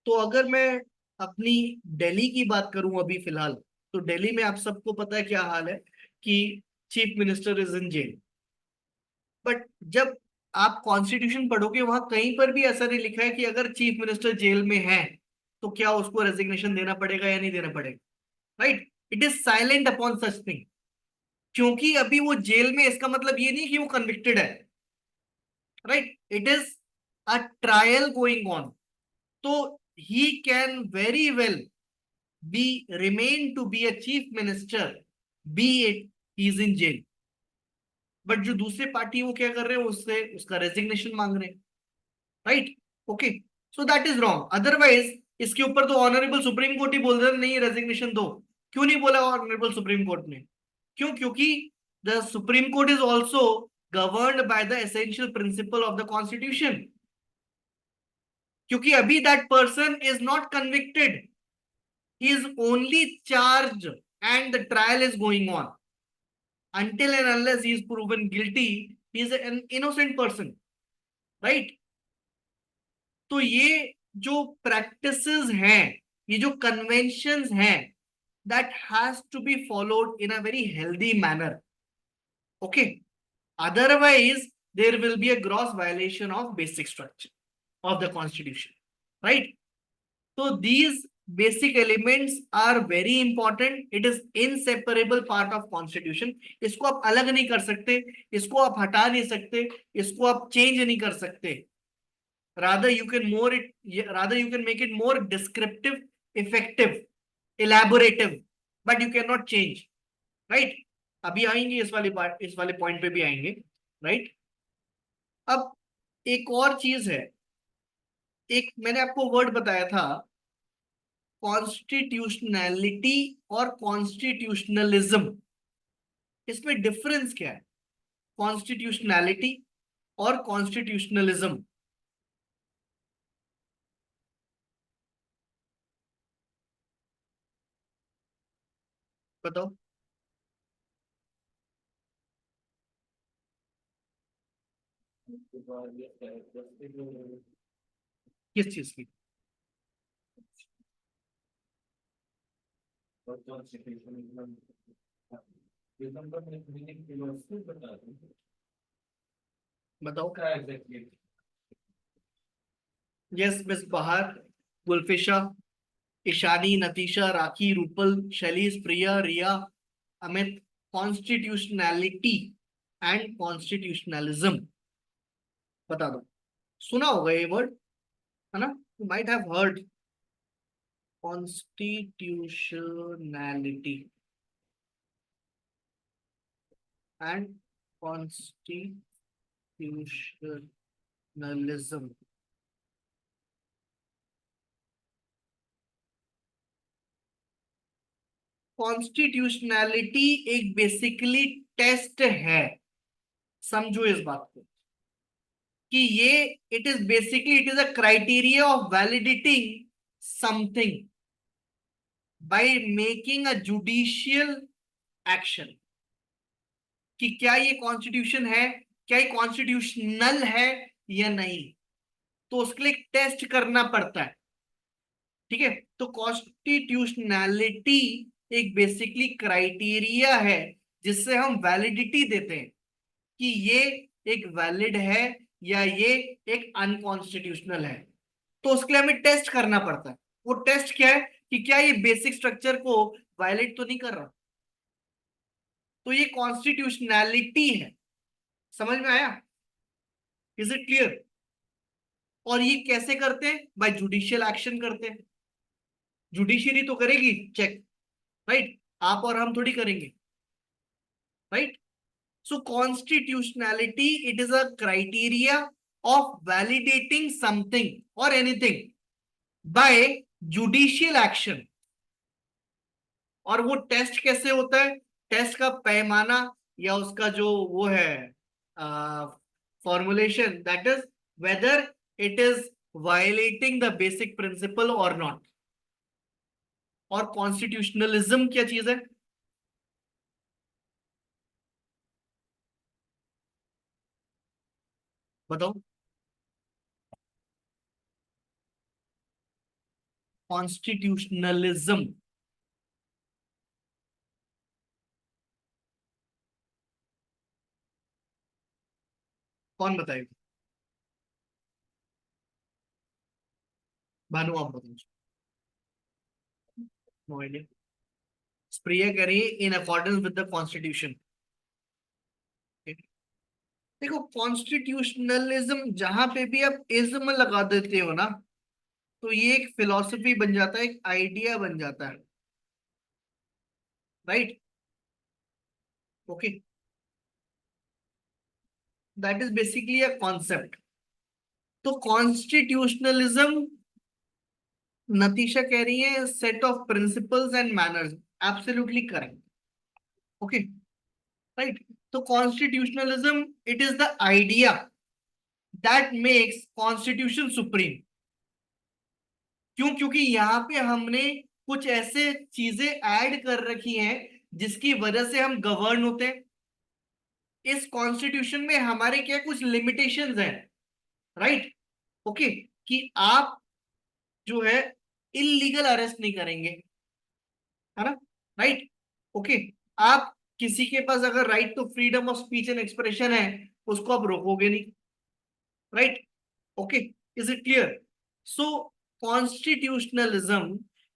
तो अगर मैं अपनी दिल्ली की बात करूं अभी फिलहाल, तो दिल्ली में आप सबको पता है क्या हाल है कि chief minister is in jail. But जब आप कॉन्स्टिट्यूशन पढ़ोगे वहां कहीं पर भी ऐसा नहीं लिखा है कि अगर चीफ मिनिस्टर जेल में है तो क्या उसको रेजिग्नेशन देना पड़ेगा या नहीं देना पड़ेगा, right? It is silent upon such thing. क्योंकि अभी वो जेल में, इसका मतलब ये नहीं कि वो कन्विक्टेड है, right? It is a trial going on, तो he can very well be remain to be a chief minister, be it he is in jail. But जो दूसरे पार्टी वो क्या कर रहे हैं, उससे उसका रेजिग्नेशन मांग रहे हैं, right? Okay, so that is wrong. Otherwise इसके ऊपर तो ऑनरेबल सुप्रीम कोर्ट ही बोल रहे नहीं रेजिग्नेशन दो। क्यों नहीं बोला ऑनरेबल सुप्रीम कोर्ट ने? क्यों? क्योंकि the supreme court is also governed by the essential principle of the constitution. क्योंकि अभी that person is not convicted, he is only charge and the trial is going on. until and unless he is proven guilty, he is an innocent person, right? तो ये जो practices हैं, ये जो conventions हैं, that has to be followed in a very healthy manner, okay? Otherwise there will be a gross violation of basic structure of the constitution, right? So these basic elements are very important. It is inseparable part of constitution. इसको आप अलग नहीं कर सकते, इसको आप हटा नहीं सकते, इसको आप चेंज नहीं कर सकते। rather you can more it rather you can make it more descriptive, effective, elaborative, but you cannot change, right? अभी आएंगे इस वाली पार्ट, इस वाले पॉइंट पे भी आएंगे, राइट? अब एक और चीज है, एक मैंने आपको वर्ड बताया था, कॉन्स्टिट्यूशनैलिटी और कॉन्स्टिट्यूशनलिज्म। इसमें डिफरेंस क्या है, कॉन्स्टिट्यूशनैलिटी और कॉन्स्टिट्यूशनलिज्म? बताओ। किस चीज की? बताओ। क्या exactly? Yes miss Bahar, Gulfisha, Ishani, Natisha, Rakhi, Rupal, Shailis, Priya, Riya, Amit, constitutionality and constitutionalism. बता दो, सुना होगा ये वर्ड, है ना? You might have heard constitutionality and constitutionalism. Constitutionality एक बेसिकली टेस्ट है, समझो इस बात को, कि ये it is basically it is a criteria of validating something by making a judicial action, कि क्या ये कॉन्स्टिट्यूशन है, क्या ये कॉन्स्टिट्यूशनल है या नहीं। तो उसके लिए टेस्ट करना पड़ता है, ठीक है? तो कॉन्स्टिट्यूशनैलिटी एक बेसिकली क्राइटेरिया है जिससे हम वैलिडिटी देते हैं कि ये एक वैलिड है या ये एक अनकॉन्स्टिट्यूशनल है। तो उसके लिए हमें टेस्ट करना पड़ता है। वो टेस्ट क्या है, कि क्या ये बेसिक स्ट्रक्चर को वायलेट तो नहीं कर रहा। तो ये कॉन्स्टिट्यूशनैलिटी है। समझ में आया? Is it clear? और ये कैसे करते हैं? बाय जुडिशियल एक्शन करते हैं। जुडिशियरी तो करेगी चेक, राइट? आप और हम थोड़ी करेंगे, right? So constitutionality it is a criteria of validating something और एनीथिंग बाय जुडिशियल एक्शन। और वो टेस्ट कैसे होता है? टेस्ट का पैमाना या उसका जो वो है formulation, that is whether it is violating the basic principal और नॉट। और कॉन्स्टिट्यूशनलिज्म क्या चीज है? बताओ। कॉन्स्टिट्यूशनलिज्म कौन बताएगा? भानु आप बताओ। No idea. प्रिया कह रही है in accordance with the constitution. देखो कॉन्स्टिट्यूशनलिज्म जहां पे भी आप इज्म लगा देते हो ना, तो ये एक फिलॉसफी बन जाता है, एक आइडिया बन जाता है, right? Okay, that is basically a concept. तो कॉन्स्टिट्यूशनलिज्म, नतीशा कह रही है set of principles and manners, absolutely correct. Okay, right. तो constitutionalism, it is the idea that makes constitution supreme. क्यों? क्योंकि यहाँ पे हमने कुछ ऐसे चीजें ऐड कर रखी हैं जिसकी वजह से हम गवर्न होते हैं। इस कॉन्स्टिट्यूशन में हमारे क्या कुछ लिमिटेशंस हैं, राइट? ओके, कि आप जो है इलीगल अरेस्ट नहीं करेंगे, है ना? राइट? ओके, आप किसी के पास अगर right to freedom of speech and expression है, उसको आप रोकोगे नहीं, right? Okay, is it clear? So constitutionalism,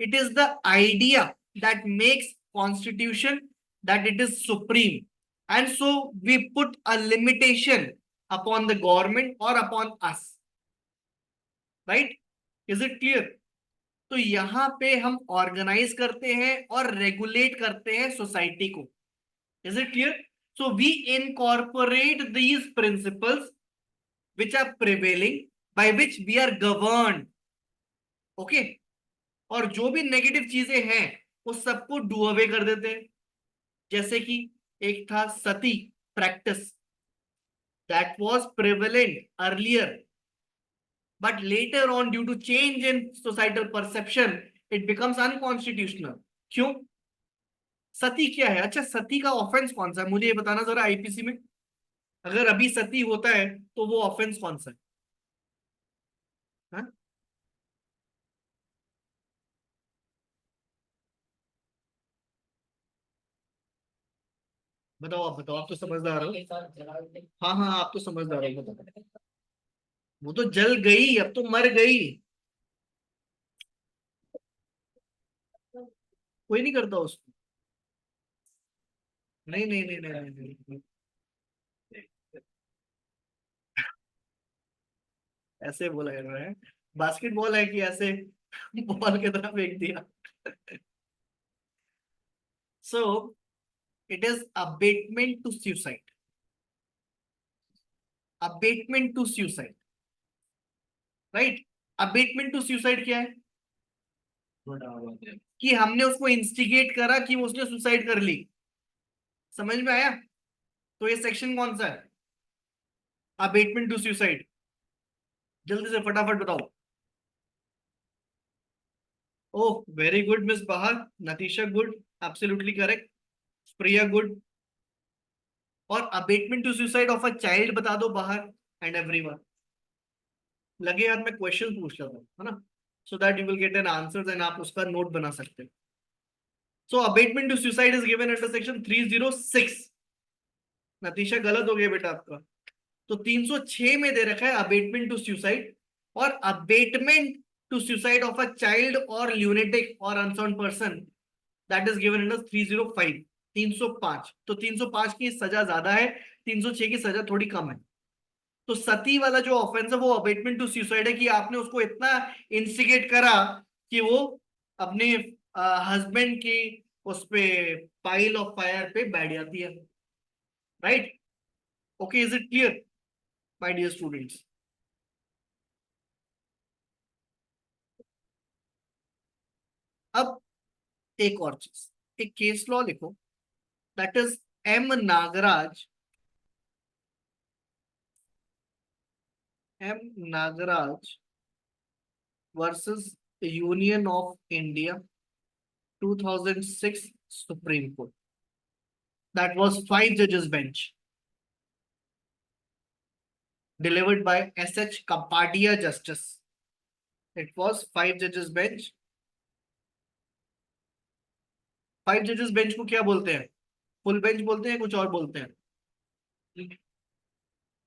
it is the idea that makes constitution that it is supreme, and so we put a limitation upon the government or upon us, right? Is it clear? तो यहां पे हम organise करते हैं और regulate करते हैं society को। Is it clear? So we incorporate these principles which are prevailing, by which we are governed। Okay, और जो भी नेगेटिव चीजें हैं वो सबको डू अवे कर देते हैं। जैसे कि एक था sati practice, that was prevalent earlier, but later on due to change in societal perception it becomes unconstitutional. क्यों? सती क्या है? अच्छा, सती का ऑफेंस कौन सा है, मुझे ये बताना जरा आईपीसी में। अगर अभी सती होता है तो वो ऑफेंस कौन सा है? हाँ? बताओ, आप बताओ, आप तो समझदार हो। हाँ हाँ, आप तो समझदार हो, बताओ। वो तो जल गई, अब तो मर गई। कोई नहीं करता उसको। नहीं नहीं नहीं नहीं नहीं, नहीं, नहीं। ऐसे बोला कर रहा है, बास्केटबॉल है कि ऐसे बॉल की तरफ फेंक दिया। So it is abetment to suicide, abetment to suicide, right? Abetment to suicide क्या है? कि हमने उसको इंस्टिगेट करा कि वो उसने सुसाइड कर ली। समझ में आया? तो ये सेक्शन कौन सा है? Abetment to suicide. जल्दी से फटाफट बताओ। Oh, very good miss Bahar. Natisha good, absolutely correct. Priya good. और abetment to suicide of a child बता दो बाहर, एंड एवरीवन। लगे यार मैं क्वेश्चन पूछ रहा हूँ, है ना? So that you will get an answer and आप उसका नोट बना सकते हो। So abetment to suicide is given under section 306। Natisha गलत हो गया बेटा आपका। तो 306 में दे रखा है अबेटमेंट टू सुसाइड, और abetment to suicide of a child और ल्यूनेटिक और unsound person, that is given under 305, 305। तो 305 की सजा ज्यादा है, 306 की सजा थोड़ी कम है। तो सती वाला जो ऑफेंस है वो अबेटमेंट टू सुसाइड है, कि आपने उसको इतना इंस्टिगेट करा कि वो अपने हस्बैंड की उस पे पाइल ऑफ फायर पे बैठ जाती है, right? Okay, is it clear my dear students? अब एक और चीज, एक केस लॉ लिखो, that is M Nagaraj, M Nagaraj versus Union of India, 2006 Supreme Court. That was 5 जजेस bench, delivered by S.H. Kapadia Justice. It was 5 judges bench। 5 judges bench को क्या बोलते हैं? फुल बेंच बोलते हैं, कुछ और बोलते हैं?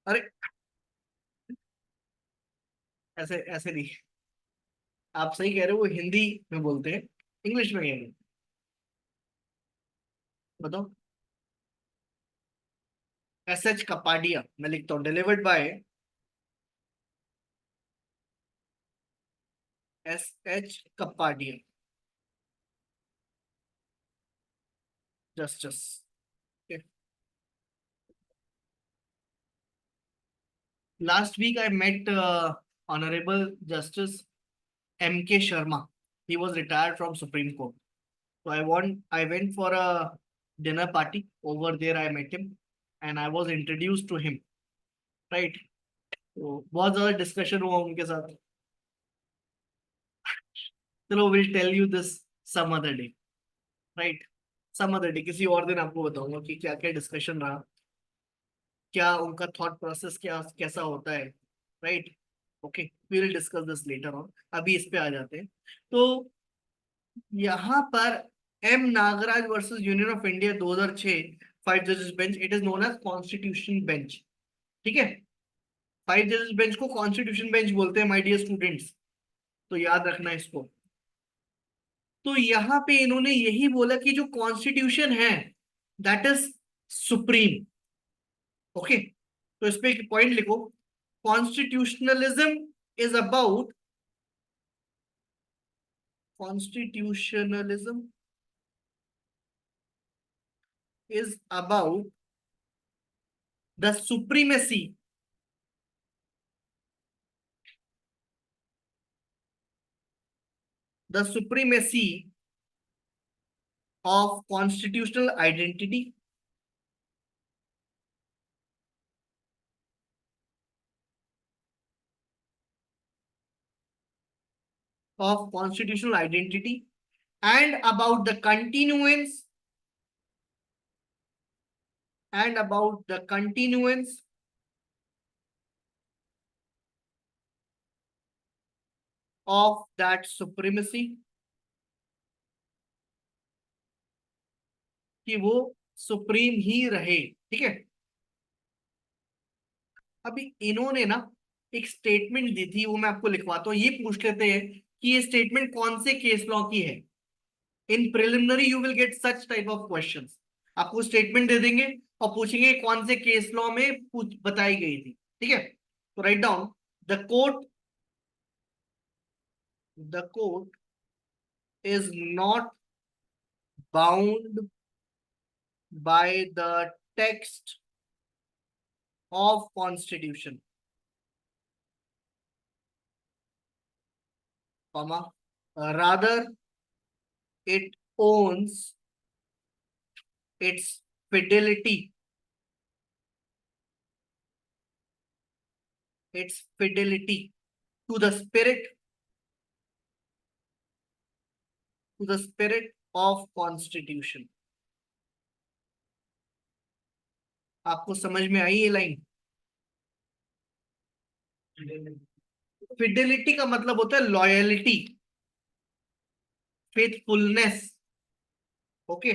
अरे, ऐसे ऐसे नहीं। आप सही कह रहे हो, वो हिंदी में बोलते हैं, इंग्लिश में कहेंगे। बताओ। SH कपाडिया, मैं लिखता हूँ delivered by SH Kapadia justice. Last week I met Honorable Justice M.K. Sharma. He was retired from Supreme Court. So I went for a dinner party. Over there I met him and I was introduced to him. Right. तो बहुत ज्यादा discussion हुआ उनके साथ. चलो will tell you this some other day. Right. Some other day, किसी और दिन आपको बताऊंगा कि क्या क्या डिस्कशन रहा, क्या उनका थॉट प्रोसेस क्या कैसा होता है. Right. Okay, we will discuss this later on. अभी इस पे आ जाते हैं. तो यहाँ पर M Nagaraj versus Union of India 2006 5 जजेस bench, it is known as constitution bench. ठीक है. 5 जजेस बेंच को कॉन्स्टिट्यूशन बेंच बोलते हैं माय डियर स्टूडेंट्स, तो याद रखना इसको. तो यहाँ पे इन्होंने यही बोला कि जो कॉन्स्टिट्यूशन है दैट इज सुप्रीम. ओके, तो इस पे एक पॉइंट लिखो. Constitutionalism is about constitutionalism is about the supremacy of constitutional identity, and about the continuance of that supremacy, कि वो सुप्रीम ही रहे. ठीक है. अभी इन्होंने ना एक स्टेटमेंट दी थी, वो मैं आपको लिखवाता हूँ. ये पूछ लेते हैं कि ये स्टेटमेंट कौन से केस लॉ की है. In preliminary you will get such type of questions. आपको स्टेटमेंट दे देंगे और पूछेंगे कौन से केस लॉ में बताई गई थी. ठीक है. तो write down the court is not bound by the text of constitution, comma, rather it owns its fidelity to the spirit of constitution. आपको समझ में आई ये लाइन? फिडेलिटी का मतलब होता है लॉयलिटी, फेथफुलनेस. ओके.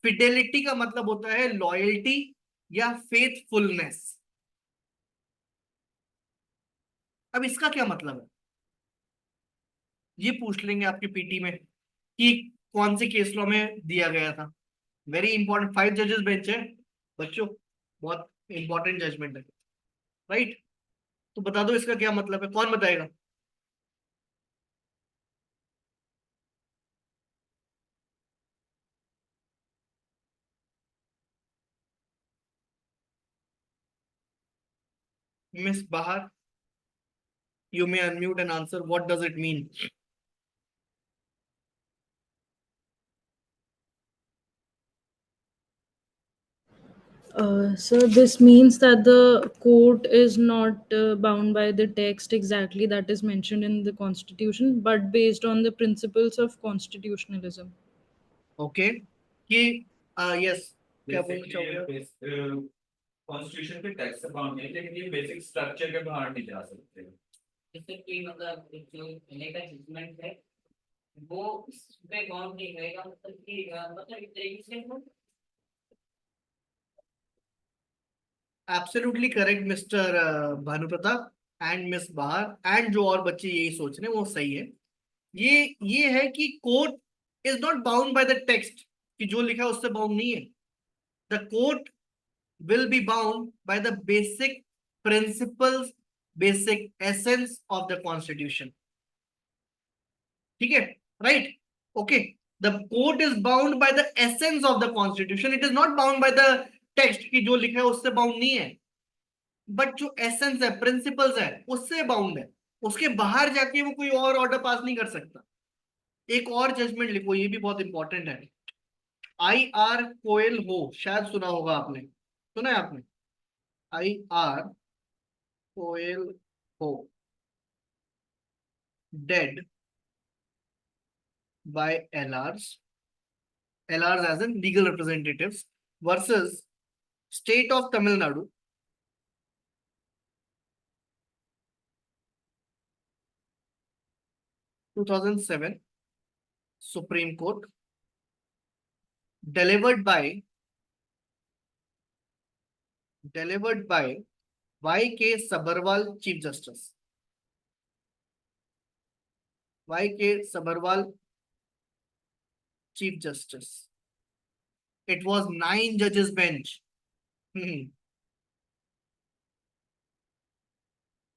फिडेलिटी का मतलब होता है लॉयल्टी या फेथफुलनेस. अब इसका क्या मतलब है ये पूछ लेंगे आपके पीटी में कि कौन से केस लॉ में दिया गया था. Very important. 5 जजेस बेंच है बच्चों, बहुत इंपॉर्टेंट जजमेंट है. राइट. तो बता दो इसका क्या मतलब है, कौन बताएगा? मिस बाहर, you may unmute and answer. What does it mean? So this means that the court is not bound by the text exactly that is mentioned in the constitution, but based on the principles of constitutionalism. Okay. कि yes, क्या बोलना चाहोगे? Constitution पे tax से bound नहीं है, लेकिन ये बेसिक स्ट्रक्चर के बाहर नहीं जा सकते. इससे कोई मतलब जो पहले का जजमेंट है वो इस पे काउंट नहीं करेगा, मतलब कि मतलब एक तरीके से वो absolutely correct mister Bhanupratap and miss बाहर एंड जो और बच्चे यही सोच रहे हैं वो सही है. ये है कि court is not bound by the text, कि जो लिखा है उससे बाउंड नहीं है. The court will be bound by the basic principles, basic essence of the constitution. ठीक है, right? Okay. The court is bound by the essence of the constitution. It is not bound by the text कि जो लिखा है उससे bound नहीं है, but जो essence है, principles है, उससे bound है. उसके बाहर जाके वो कोई और ऑर्डर पास नहीं कर सकता. एक और जजमेंट लिखो, ये भी बहुत इंपॉर्टेंट है. I.R. कोयल हो, शायद सुना होगा आपने, सुना है आपने? I.R. कोयल हो, dead by LRs as in legal representatives versus state of Tamil Nadu, (2007) Supreme Court, delivered by Y.K. Sabharwal, Chief Justice. Y.K. Sabharwal, Chief Justice. It was 9 judges bench.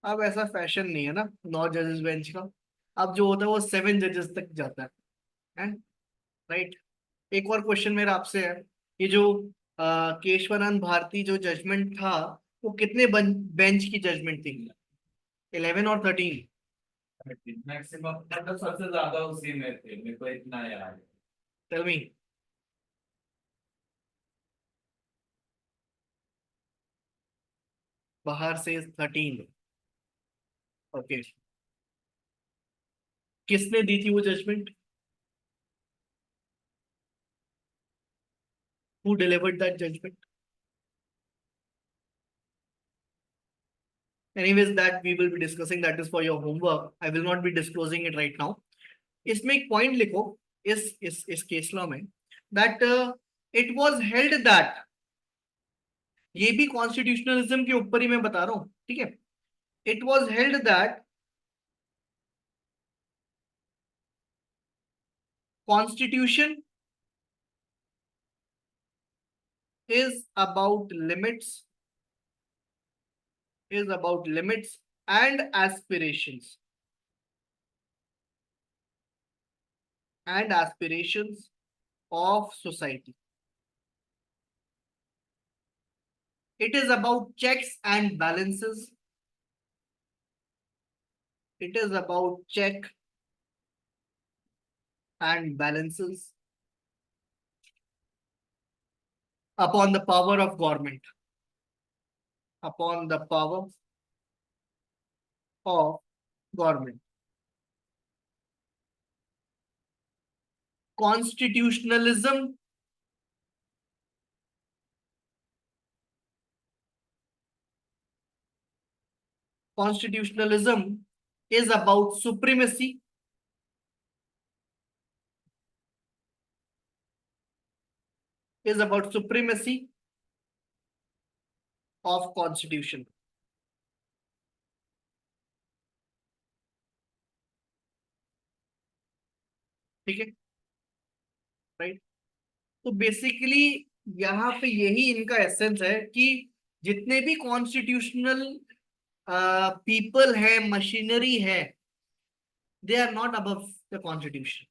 अब ऐसा फैशन नहीं है ना 9 जजेस बेंच का. अब जो होता है वो 7 जजेस तक जाता है, राइट? एक और क्वेश्चन मेरा आपसे है, ये जो केशवानंद भारती जो जजमेंट था वो कितने बेंच की जजमेंट थी? 11 और 13? मैक्सिमम मतलब सबसे ज्यादा उसी में थे, मेरे को इतना याद है. Tell me. बाहर से 13. ओके. किसने दी थी वो judgment? Who delivered that judgment? Anyways, that we will be discussing. That is for your homework. I will not be disclosing it right now. इसमें एक पॉइंट लिखो इस केस लॉ में, that it was held that, ये भी constitutionalism के ऊपर ही मैं बता रहा हूं, ठीक है? It was held that constitution is about limits and aspirations of society. It is about checks and balances. It is about check and balances upon the power of government. Upon the power of government. Constitutionalism is about supremacy of constitution. ठीक है, right? तो basically यहाँ पे यही इनका essence है कि जितने भी कॉन्स्टिट्यूशनल पीपल है, मशीनरी है, they are not above the constitution.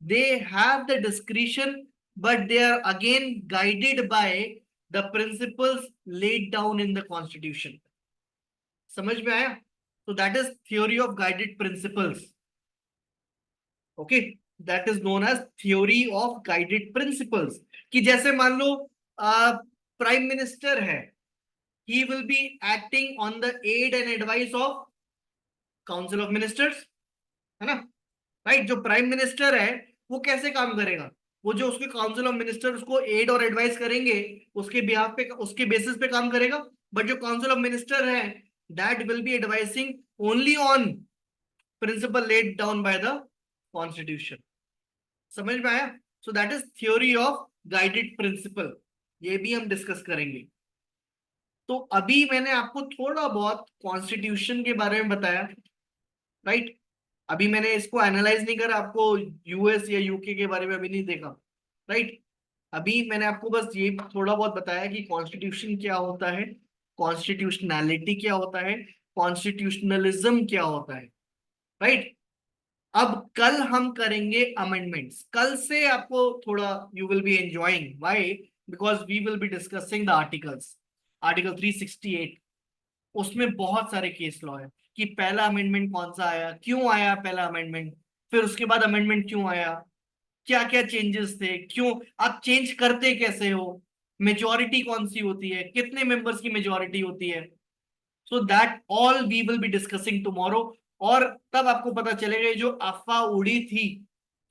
They have the discretion, but they are again guided by the principles laid down in the constitution. समझ में आया? So that is theory of guided principles. Okay, that is known as theory of guided principles. कि जैसे मान लो prime minister है, he will be acting on the aid and advice of council of ministers, है ना? Right? जो prime minister है वो कैसे काम करेगा? वो जो उसके काउंसिल ऑफ मिनिस्टर उसको एड और एडवाइस करेंगे उसके बिहाफ पे, उसके बेसिस पे काम करेगा. बट जो काउंसिल ऑफ मिनिस्टर है that will be advising only on principle laid down by the constitution. समझ में आया? So that is theory of guided principle. ये भी हम डिस्कस करेंगे. तो अभी मैंने आपको थोड़ा बहुत कॉन्स्टिट्यूशन के बारे में बताया, राइट? अभी मैंने इसको एनालाइज नहीं करा, आपको यूएस या यूके के बारे में अभी नहीं देखा, राइट? अभी मैंने आपको बस ये थोड़ा बहुत बताया कि कॉन्स्टिट्यूशन क्या होता है, कॉन्स्टिट्यूशनैलिटी क्या होता है, कॉन्स्टिट्यूशनलिज्म क्या होता है, राइट। अब कल हम करेंगे अमेंडमेंट्स। कल से आपको थोड़ा you will be enjoying, why, because we will be discussing the articles. Article 368, उसमें बहुत सारे केस लॉ है कि पहला अमेंडमेंट कौन सा आया, क्यों आया पहला अमेंडमेंट, फिर उसके बाद अमेंडमेंट क्यों आया, क्या क्या चेंजेस थे, क्यों आप चेंज करते कैसे हो, मेजॉरिटी कौन सी होती है, कितने मेंबर्स की मेजॉरिटी होती है। So that all we will be discussing tomorrow. और तब आपको पता चलेगा ये जो अफवाह उड़ी थी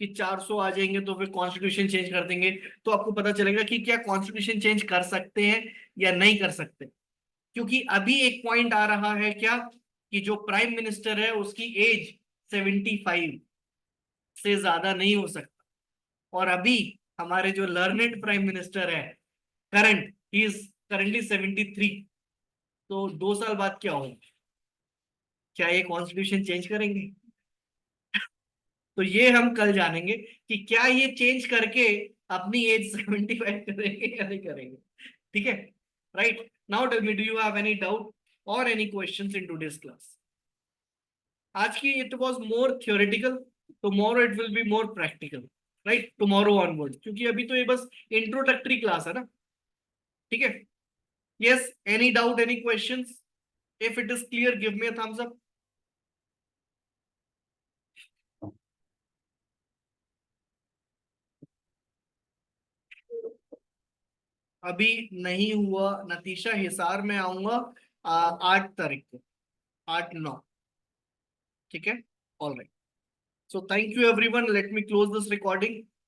कि 400 आ जाएंगे तो फिर कॉन्स्टिट्यूशन चेंज कर देंगे, तो आपको पता चलेगा कि क्या कॉन्स्टिट्यूशन चेंज कर सकते हैं या नहीं कर सकते। क्योंकि अभी एक पॉइंट आ रहा है क्या, कि जो प्राइम मिनिस्टर है उसकी एज 75 से ज्यादा नहीं हो सकता। और अभी हमारे जो लर्नेड प्राइम मिनिस्टर है करंट, ही इज करंटली 73। तो 2 साल बाद क्या होगा, क्या ये कॉन्स्टिट्यूशन चेंज करेंगे? तो ये हम कल जानेंगे कि क्या ये चेंज करके अपनी एज 75 करेंगे या नहीं करेंगे। ठीक है, right. Now tell me, do you have any doubt और any questions in today's class? आज की it was more theoretical, tomorrow it will be more practical, right, tomorrow onward, क्योंकि अभी तो ये बस इंट्रोडक्टरी क्लास है ना। ठीक है, yes, any doubt, any questions? If it is clear give me a thumbs up. अभी नहीं हुआ नतीशा, हिसार में आऊंगा 8 तारीख को, 8-9। ठीक है, all right. So thank you everyone. Let me close this recording.